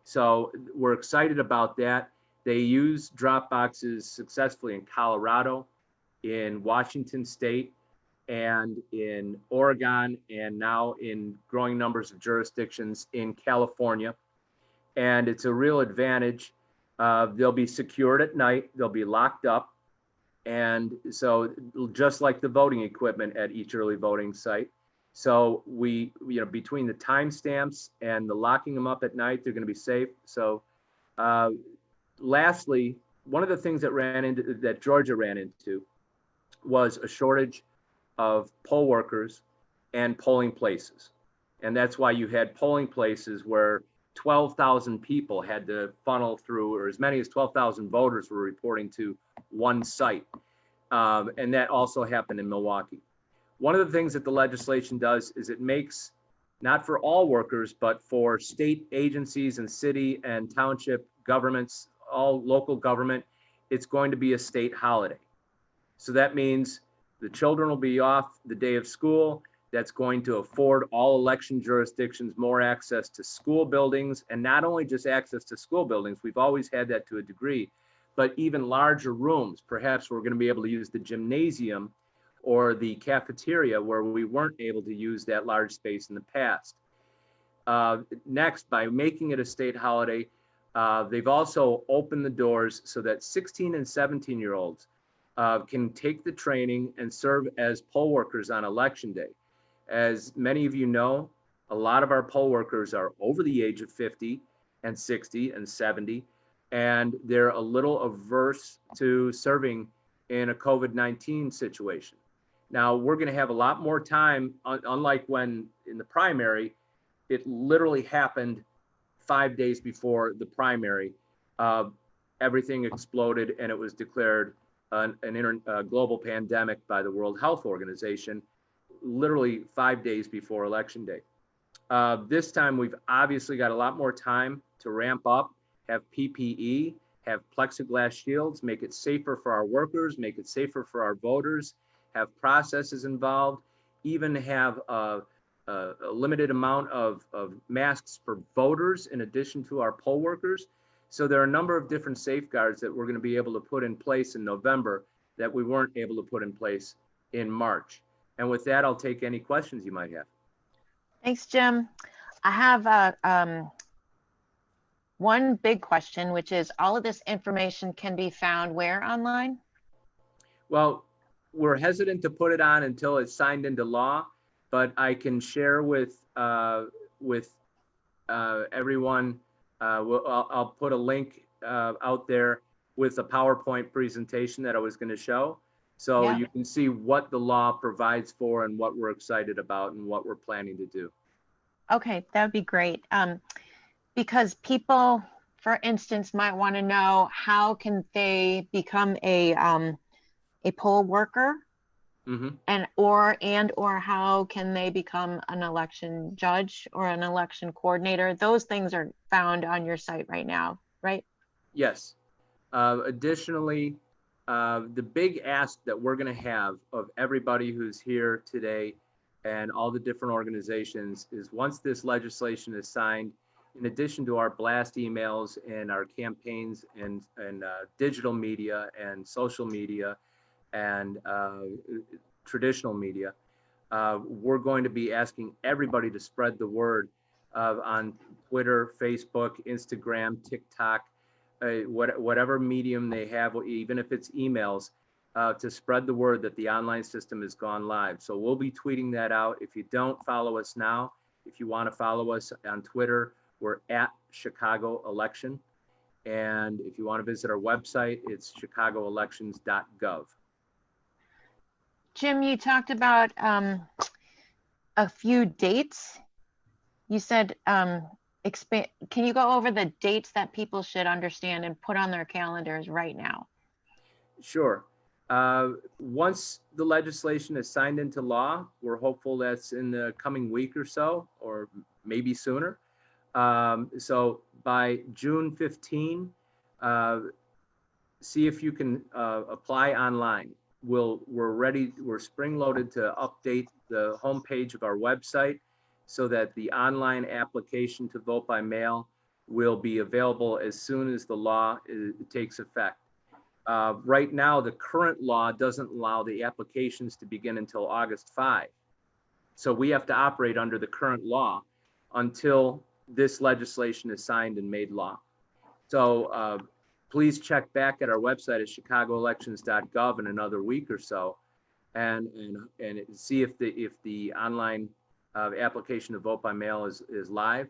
So we're excited about that. They use drop boxes successfully in Colorado, in Washington State, and in Oregon, and now in growing numbers of jurisdictions in California. And it's a real advantage. They'll be secured at night, they'll be locked up. And so just like the voting equipment at each early voting site. So we, between the timestamps and the locking them up at night, they're going to be safe. So lastly, one of the things that Georgia ran into was a shortage of poll workers and polling places. And that's why you had polling places where 12,000 people had to funnel through, or as many as 12,000 voters were reporting to one site. And that also happened in Milwaukee. One of the things that the legislation does is it makes, not for all workers, but for state agencies and city and township governments, all local government, it's going to be a state holiday. So that means the children will be off the day of school. That's going to afford all election jurisdictions more access to school buildings, and not only just access to school buildings, we've always had that to a degree, but even larger rooms. Perhaps we're going to be able to use the gymnasium or the cafeteria where we weren't able to use that large space in the past. Next, by making it a state holiday, they've also opened the doors so that 16 and 17-year-olds can take the training and serve as poll workers on election day. As many of you know, a lot of our poll workers are over the age of 50 and 60 and 70, and they're a little averse to serving in a COVID-19 situation. Now, we're going to have a lot more time, unlike when in the primary, it literally happened 5 days before the primary. Everything exploded and it was declared a global pandemic by the World Health Organization, literally 5 days before Election Day. This time, we've obviously got a lot more time to ramp up, have PPE, have plexiglass shields, make it safer for our workers, make it safer for our voters, have processes involved, even have a limited amount of masks for voters in addition to our poll workers. So there are a number of different safeguards that we're going to be able to put in place in November that we weren't able to put in place in March. And with that, I'll take any questions you might have. Thanks, Jim. I have one big question, which is all of this information can be found where online? Well, we're hesitant to put it on until it's signed into law, but I can share with everyone. I'll put a link out there with a PowerPoint presentation that I was going to show. So you can see what the law provides for and what we're excited about and what we're planning to do. Okay, that would be great. Because people, for instance, might want to know how can they become a poll worker, and or how can they become an election judge or an election coordinator. Those things are found on your site right now, right? Yes. Additionally, the big ask that we're going to have of everybody who's here today and all the different organizations is once this legislation is signed, in addition to our blast emails and our campaigns and digital media and social media and traditional media, we're going to be asking everybody to spread the word on Twitter, Facebook, Instagram, TikTok, whatever medium they have, even if it's emails, to spread the word that the online system has gone live. So we'll be tweeting that out. If you don't follow us now, if you want to follow us on Twitter, we're at Chicago Election. And if you want to visit our website, it's chicagoelections.gov. Jim, you talked about a few dates. You said, can you go over the dates that people should understand and put on their calendars right now? Sure. Once the legislation is signed into law, we're hopeful that's in the coming week or so, or maybe sooner. So by June 15, see if you can apply online. We're spring loaded to update the homepage of our website so that the online application to vote by mail will be available as soon as the law takes effect. Right now, the current law doesn't allow the applications to begin until August 5. So we have to operate under the current law until this legislation is signed and made law. So please check back at our website at chicagooelections.gov in another week or so and see if the online application to vote by mail is live.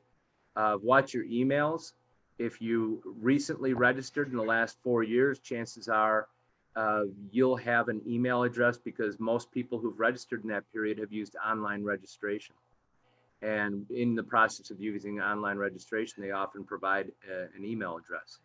Watch your emails. If you recently registered in the last 4 years, chances are you'll have an email address because most people who've registered in that period have used online registration. And in the process of using online registration, they often provide an email address.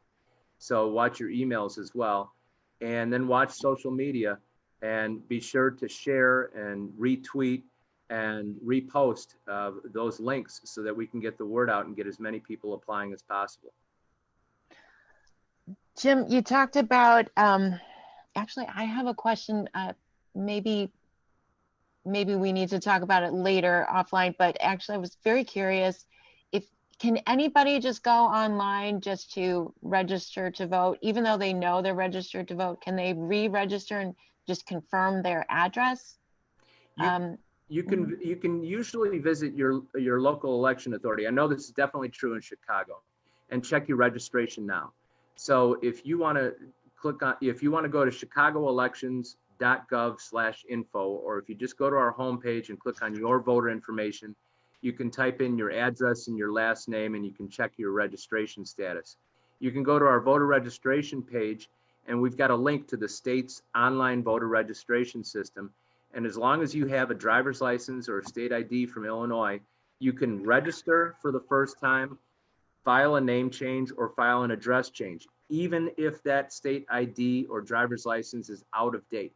So watch your emails as well. And then watch social media and be sure to share and retweet and repost those links so that we can get the word out and get as many people applying as possible. Jim, you talked about, actually, I have a question. Maybe we need to talk about it later offline, but actually I was very curious, can anybody just go online just to register to vote, even though they know they're registered to vote? Can they re-register and just confirm their address? You can usually visit your local election authority. I know this is definitely true in Chicago, and check your registration now. So if you want to go to chicagooelections.gov/info, or if you just go to our homepage and click on your voter information, you can type in your address and your last name and you can check your registration status. You can go to our voter registration page and we've got a link to the state's online voter registration system. And as long as you have a driver's license or a state ID from Illinois, you can register for the first time, file a name change, or file an address change, even if that state ID or driver's license is out of date.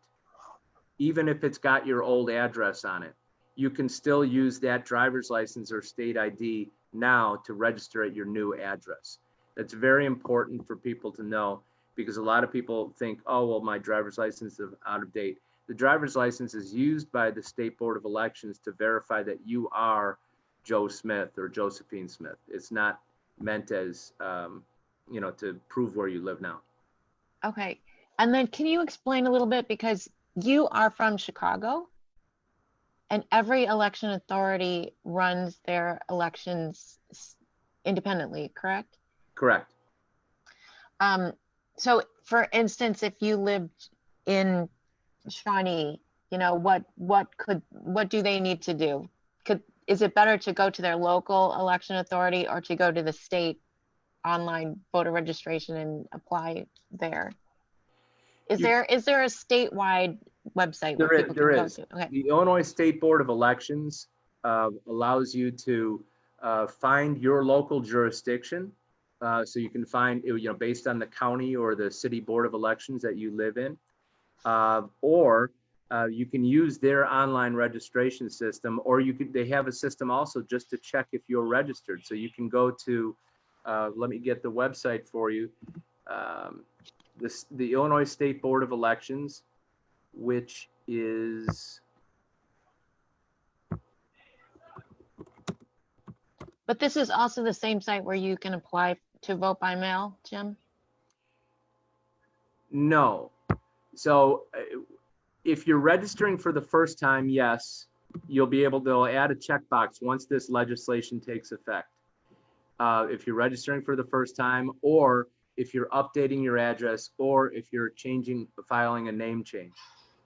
Even if it's got your old address on it, you can still use that driver's license or state ID now to register at your new address. That's very important for people to know because a lot of people think, oh, well, my driver's license is out of date. The driver's license is used by the State Board of Elections to verify that you are Joe Smith or Josephine Smith. It's not meant as, to prove where you live now. Okay. And then can you explain a little bit, because you are from Chicago and every election authority runs their elections independently, correct? Correct. So for instance, if you lived in Shawnee, what do they need to do? Is it better to go to their local election authority or to go to the state online voter registration and apply there? Is there a statewide website where people can go to? Okay. The Illinois State Board of Elections allows you to find your local jurisdiction. So you can find, based on the county or the city board of elections that you live in, or you can use their online registration system, or they have a system also just to check if you're registered. So you can go to, let me get the website for you. The Illinois State Board of Elections, which is. But this is also the same site where you can apply to vote by mail, Jim? No. So if you're registering for the first time, yes, they'll add a checkbox once this legislation takes effect. If you're registering for the first time, or if you're updating your address, or if you're filing a name change,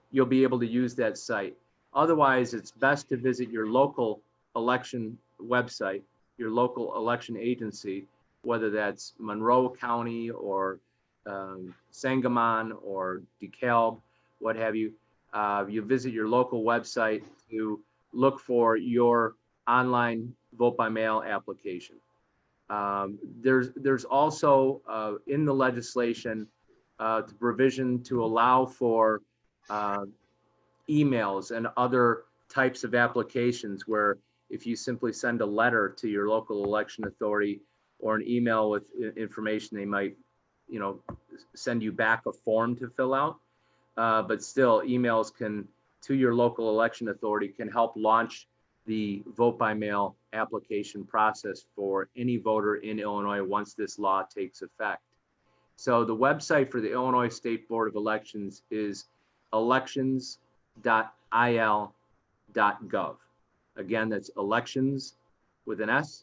you'll be able to use that site. Otherwise, it's best to visit your local election website, your local election agency, whether that's Monroe County or Sangamon or DeKalb, what have you. You visit your local website to look for your online vote by mail application. There's also in the legislation the provision to allow for emails and other types of applications where if you simply send a letter to your local election authority or an email with information, they might, send you back a form to fill out. But still, emails to your local election authority can help launch the vote by mail application process for any voter in Illinois once this law takes effect. So the website for the Illinois State Board of Elections is elections.il.gov. Again, that's elections with an s.il.gov.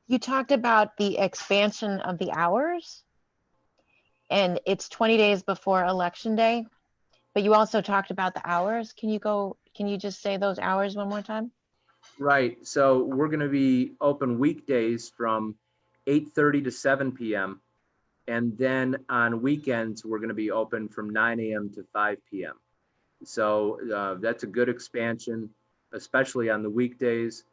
You talked about the expansion of the hours, and it's 20 days before election day, but you also talked about the hours. Can you just say those hours one more time? Right. So we're going to be open weekdays from 8:30 to 7 p.m. And then on weekends, we're going to be open from 9 a.m. to 5 p.m. So that's a good expansion, especially on the weekdays.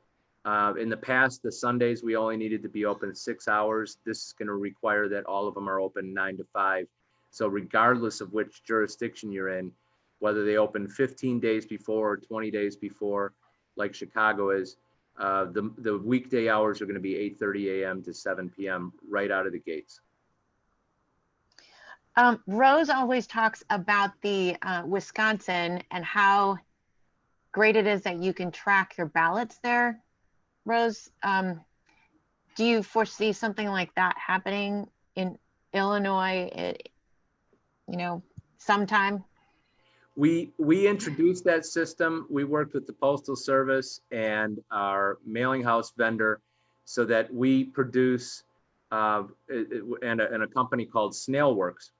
In the past, the Sundays, we only needed to be open 6 hours. This is going to require that all of them are open 9 to 5. So regardless of which jurisdiction you're in, whether they open 15 days before or 20 days before, like Chicago is, the weekday hours are going to be 8:30 a.m. to 7 p.m. right out of the gates. Rose always talks about the Wisconsin and how great it is that you can track your ballots there. Rose, do you foresee something like that happening in Illinois, sometime? We introduced that system. We worked with the Postal Service and our mailing house vendor so that we produce, and a company called Snailworks.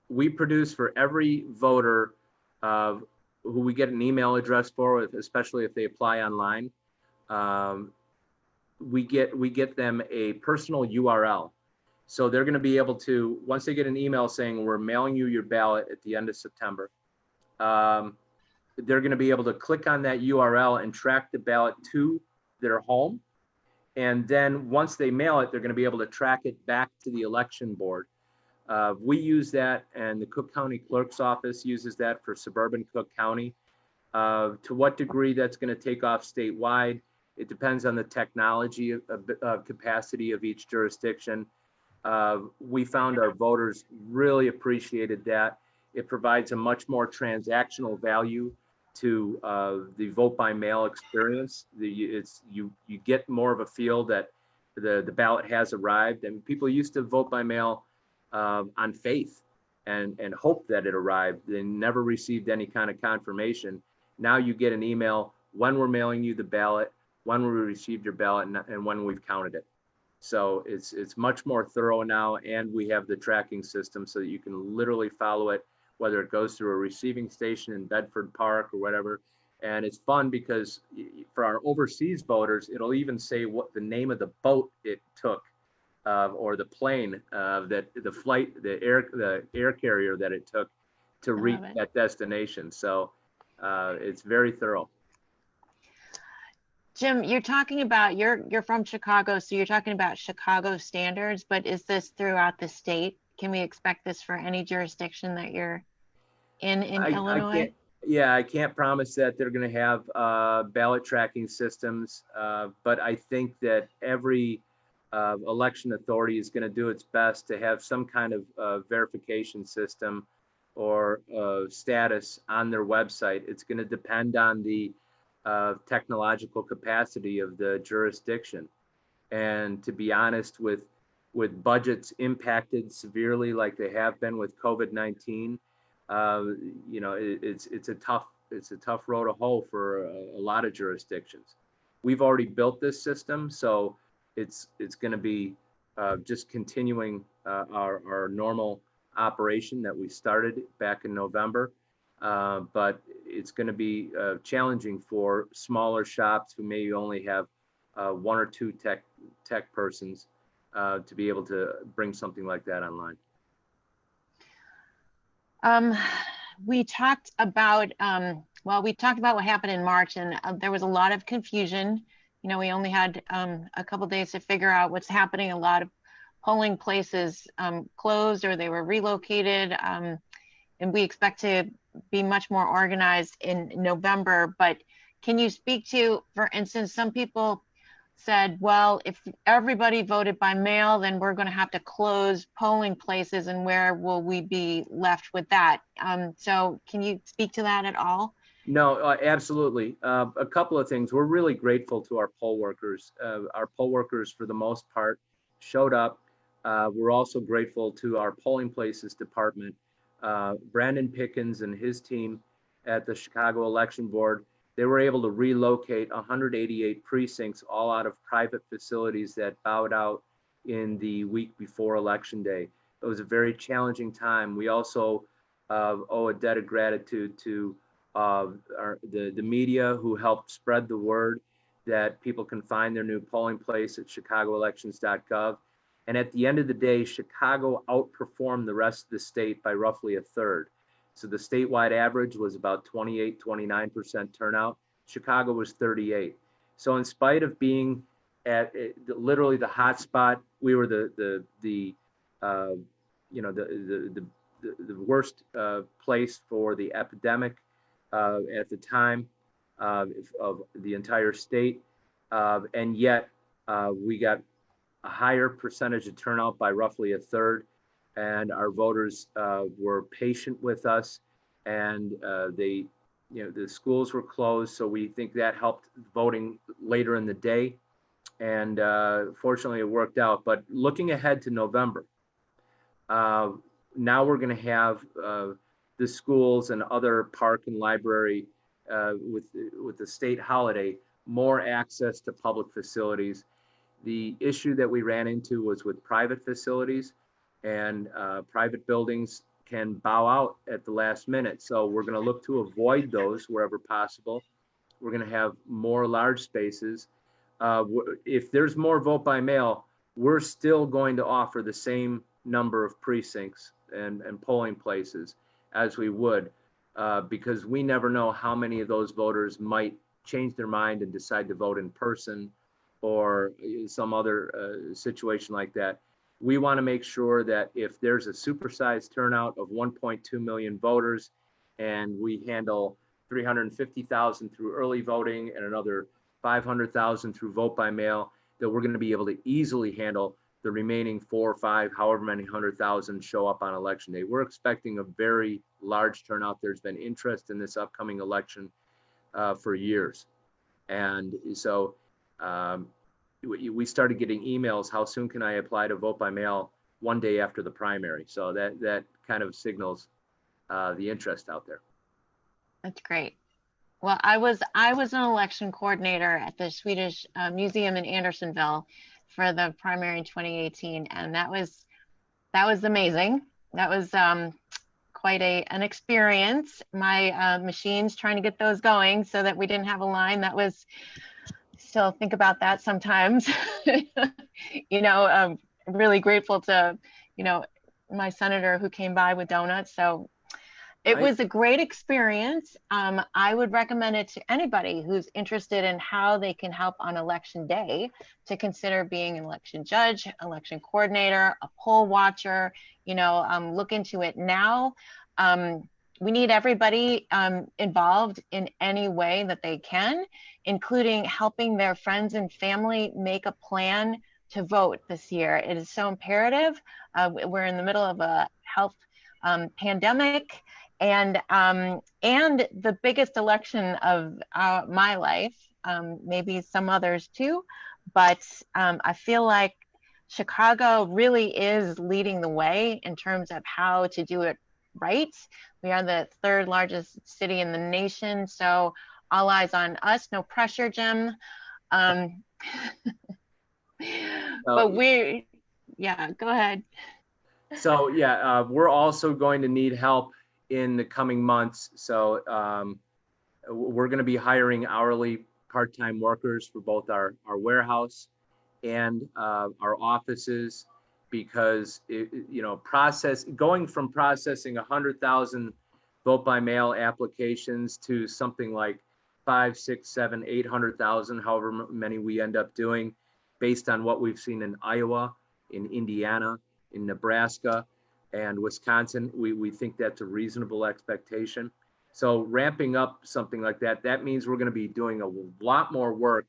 We produce for every voter who we get an email address for, especially if they apply online. We get them a personal URL. So they're going to be able to, once they get an email saying we're mailing you your ballot at the end of September, they're going to be able to click on that URL and track the ballot to their home. And then once they mail it, they're going to be able to track it back to the election board. We use that, and the Cook County Clerk's Office uses that for suburban Cook County. To what degree that's going to take off statewide, it depends on the technology capacity of each jurisdiction. We found our voters really appreciated that. It provides a much more transactional value to the vote by mail experience. You get more of a feel that the ballot has arrived, and people used to vote by mail on faith and hope that it arrived. They never received any kind of confirmation. Now you get an email when we're mailing you the ballot, when we received your ballot, and when we've counted it. So it's much more thorough now, and we have the tracking system so that you can literally follow it, whether it goes through a receiving station in Bedford Park or whatever. And it's fun because for our overseas voters, it'll even say what the name of the boat it took, or the plane, the air carrier that it took to reach that destination. So it's very thorough. Jim, you're talking about, you're from Chicago, so you're talking about Chicago standards, but is this throughout the state? Can we expect this for any jurisdiction that you're in Illinois? I can't promise that they're going to have ballot tracking systems, but I think that every election authority is going to do its best to have some kind of verification system or status on their website. It's going to depend on the technological capacity of the jurisdiction. And to be honest, with budgets impacted severely like they have been with COVID-19, it's a tough road to hoe for a lot of jurisdictions. We've already built this system, so it's going to be just continuing our normal operation that we started back in November. But it's going to be challenging for smaller shops who maybe only have one or two tech persons to be able to bring something like that online? We talked about, we talked about what happened in March, and there was a lot of confusion. You know, we only had a couple days to figure out what's happening. A lot of polling places closed or they were relocated, and we expect to be much more organized in November. But can you speak to, for instance, some people said, well, if everybody voted by mail, then we're going to have to close polling places, and where will we be left with that? So can you speak to that at all? No, absolutely. A couple of things. We're really grateful to our poll workers. Our poll workers, for the most part, showed up. We're also grateful to our polling places department. Brandon Pickens and his team at the Chicago Election Board, they were able to relocate 188 precincts, all out of private facilities that bowed out in the week before Election Day. It was a very challenging time. We also owe a debt of gratitude to the media, who helped spread the word that people can find their new polling place at chicagoelections.gov. And at the end of the day, Chicago outperformed the rest of the state by roughly a third. So the statewide average was about 28, 29% turnout. Chicago was 38. So in spite of being at literally the hot spot, we were the worst place for the epidemic at the time of the entire state, and yet we got a higher percentage of turnout by roughly a third, and our voters were patient with us, and the schools were closed, so we think that helped voting later in the day, and fortunately it worked out. But looking ahead to November, now we're going to have the schools and other park and library with the state holiday, more access to public facilities. The issue that we ran into was with private facilities, and private buildings can bow out at the last minute. So we're going to look to avoid those wherever possible. We're going to have more large spaces. If there's more vote by mail, we're still going to offer the same number of precincts and polling places as we would, because we never know how many of those voters might change their mind and decide to vote in person or some other situation like that. We want to make sure that if there's a supersized turnout of 1.2 million voters and we handle 350,000 through early voting and another 500,000 through vote by mail, that we're going to be able to easily handle the remaining 4 or 5, however many 100,000 show up on election day. We're expecting a very large turnout. There's been interest in this upcoming election for years. And so we started getting emails, how soon can I apply to vote by mail, one day after the primary. So that kind of signals the interest out there. That's great. Well, I was an election coordinator at the Swedish Museum in Andersonville for the primary in 2018, and that was amazing. That was quite an experience. My machines, trying to get those going so that we didn't have a line. That was, still think about that sometimes. Really grateful to my senator who came by with donuts. So it was a great experience. I would recommend it to anybody who's interested in how they can help on election day to consider being an election judge, election coordinator, a poll watcher. Look into it now. We need everybody involved in any way that they can, including helping their friends and family make a plan to vote this year. It is so imperative. We're in the middle of a health pandemic, and the biggest election of my life, maybe some others too, but I feel like Chicago really is leading the way in terms of how to do it right. We are the third largest city in the nation, so all eyes on us. No pressure, Jim. But go ahead. So we're also going to need help in the coming months. So we're going to be hiring hourly part-time workers for both our warehouse and our offices, because going from processing 100,000 vote by mail applications to something like 5, 6, 7, 800,000, however many we end up doing, based on what we've seen in Iowa, in Indiana, in Nebraska, and Wisconsin. We think that's a reasonable expectation. So ramping up something like that, that means we're going to be doing a lot more work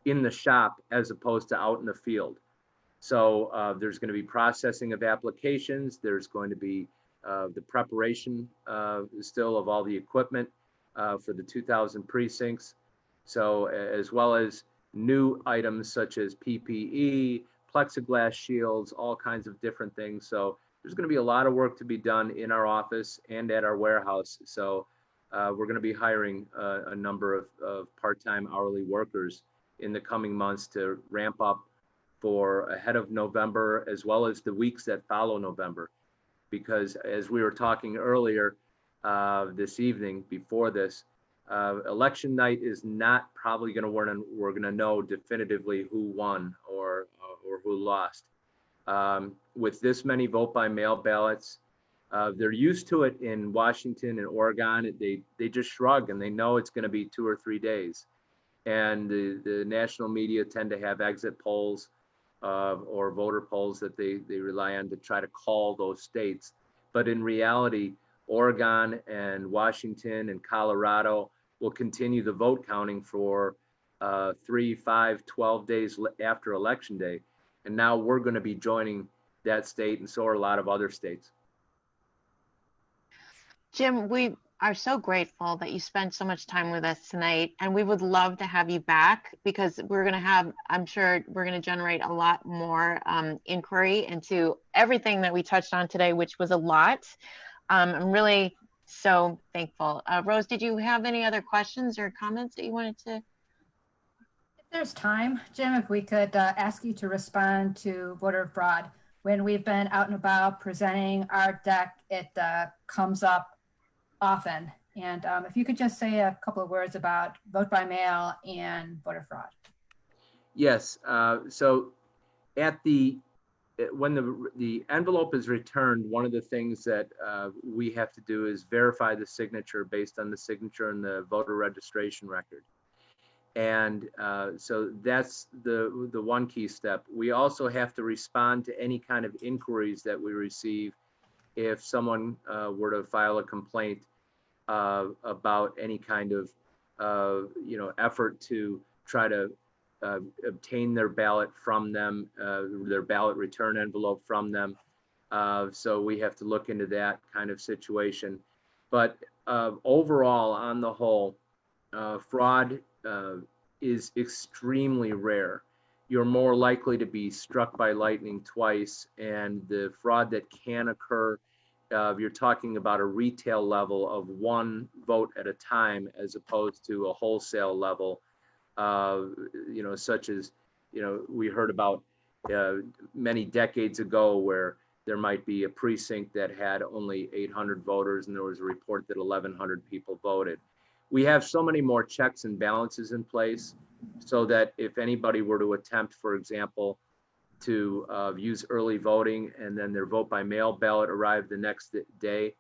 in the shop as opposed to out in the field. So there's going to be processing of applications. There's going to be the preparation still of all the equipment for the 2,000 precincts. So as well as new items such as PPE, plexiglass shields, all kinds of different things. So there's going to be a lot of work to be done in our office and at our warehouse. So we're going to be hiring a number of part-time hourly workers in the coming months to ramp up for ahead of November, as well as the weeks that follow November. Because as we were talking earlier this evening before this, election night is not probably going to we're going to know definitively who won or who lost. With this many vote by mail ballots, they're used to it in Washington and Oregon. They just shrug and they know it's going to be 2 or 3 days. And the national media tend to have exit polls or voter polls that they rely on to try to call those states. But in reality, Oregon and Washington and Colorado will continue the vote counting for 3, 5, 12 days after Election Day. And now we're going to be joining that state, and so are a lot of other states. Jim, we are so grateful that you spent so much time with us tonight, and we would love to have you back, because we're going to have, I'm sure we're going to generate a lot more inquiry into everything that we touched on today, which was a lot. I'm really so thankful. Rose, did you have any other questions or comments that you wanted to? If there's time, Jim, if we could ask you to respond to voter fraud. When we've been out and about presenting our deck, it comes up often. And if you could just say a couple of words about vote by mail and voter fraud. Yes. So when the envelope is returned, one of the things that we have to do is verify the signature based on the signature in the voter registration record. And so that's the one key step. We also have to respond to any kind of inquiries that we receive if someone were to file a complaint about any kind of effort to try to obtain their ballot from them, their ballot return envelope from them. So we have to look into that kind of situation. But overall, on the whole, fraud is extremely rare. You're more likely to be struck by lightning twice, and the fraud that can occur, you're talking about a retail level of 1 vote at a time, as opposed to a wholesale level, such as, we heard about many decades ago where there might be a precinct that had only 800 voters and there was a report that 1,100 people voted. We have so many more checks and balances in place so that if anybody were to attempt, for example, to use early voting and then their vote by mail ballot arrived the next day,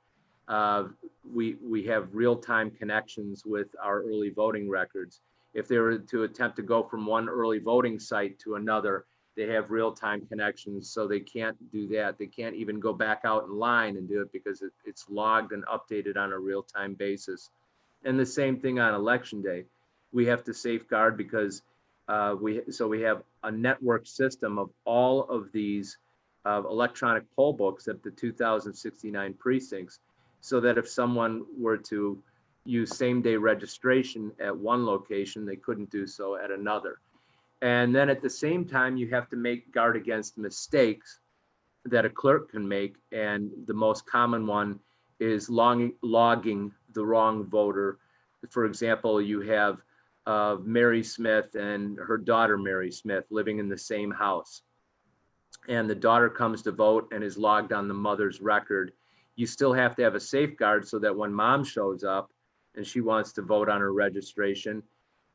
we have real-time connections with our early voting records. If they were to attempt to go from one early voting site to another, they have real-time connections, so they can't do that. They can't even go back out in line and do it because it's logged and updated on a real-time basis. And the same thing on Election Day. We have to safeguard because we have a network system of all of these electronic poll books at the 2,069 precincts, so that if someone were to use same-day registration at one location, they couldn't do so at another. And then at the same time, you have to guard against mistakes that a clerk can make. And the most common one is logging the wrong voter. For example, you have Mary Smith and her daughter, Mary Smith, living in the same house. And the daughter comes to vote and is logged on the mother's record. You still have to have a safeguard so that when mom shows up and she wants to vote on her registration,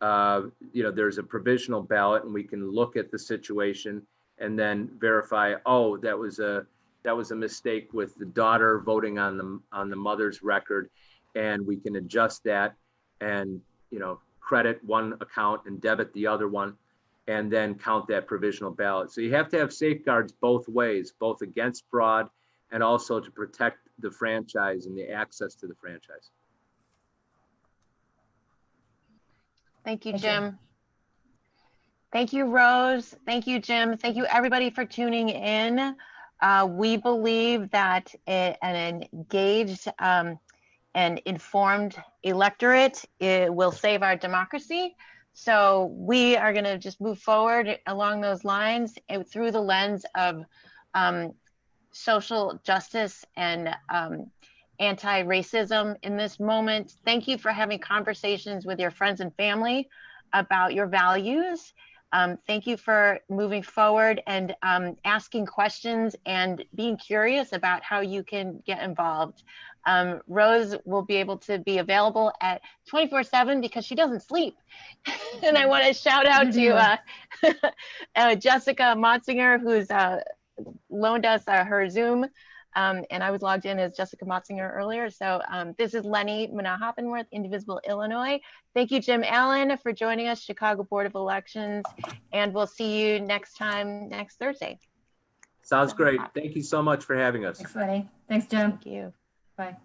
there's a provisional ballot and we can look at the situation and then verify, oh, that was a mistake with the daughter voting on the mother's record, and we can adjust that and, credit one account and debit the other one, and then count that provisional ballot. So you have to have safeguards both ways, both against fraud and also to protect the franchise and the access to the franchise. Thank you, Thank you. Jim. Thank you, Rose. Thank you, Jim. Thank you, everybody, for tuning in. We believe that an engaged and informed electorate will save our democracy. So we are going to just move forward along those lines through the lens of social justice and anti-racism in this moment. Thank you for having conversations with your friends and family about your values. Thank you for moving forward and asking questions and being curious about how you can get involved. Rose will be able to be available at 24/7 because she doesn't sleep. And I want to shout out to Jessica Motzinger, who's loaned us her Zoom. And I was logged in as Jessica Motzinger earlier. So this is Lenny Manaa-Hoppenworth, Indivisible, Illinois. Thank you, Jim Allen, for joining us, Chicago Board of Elections. And we'll see you next time, next Thursday. Sounds great. Thank you so much for having us. Thanks, Lenny. Thanks, Jim. Thank you. Bye.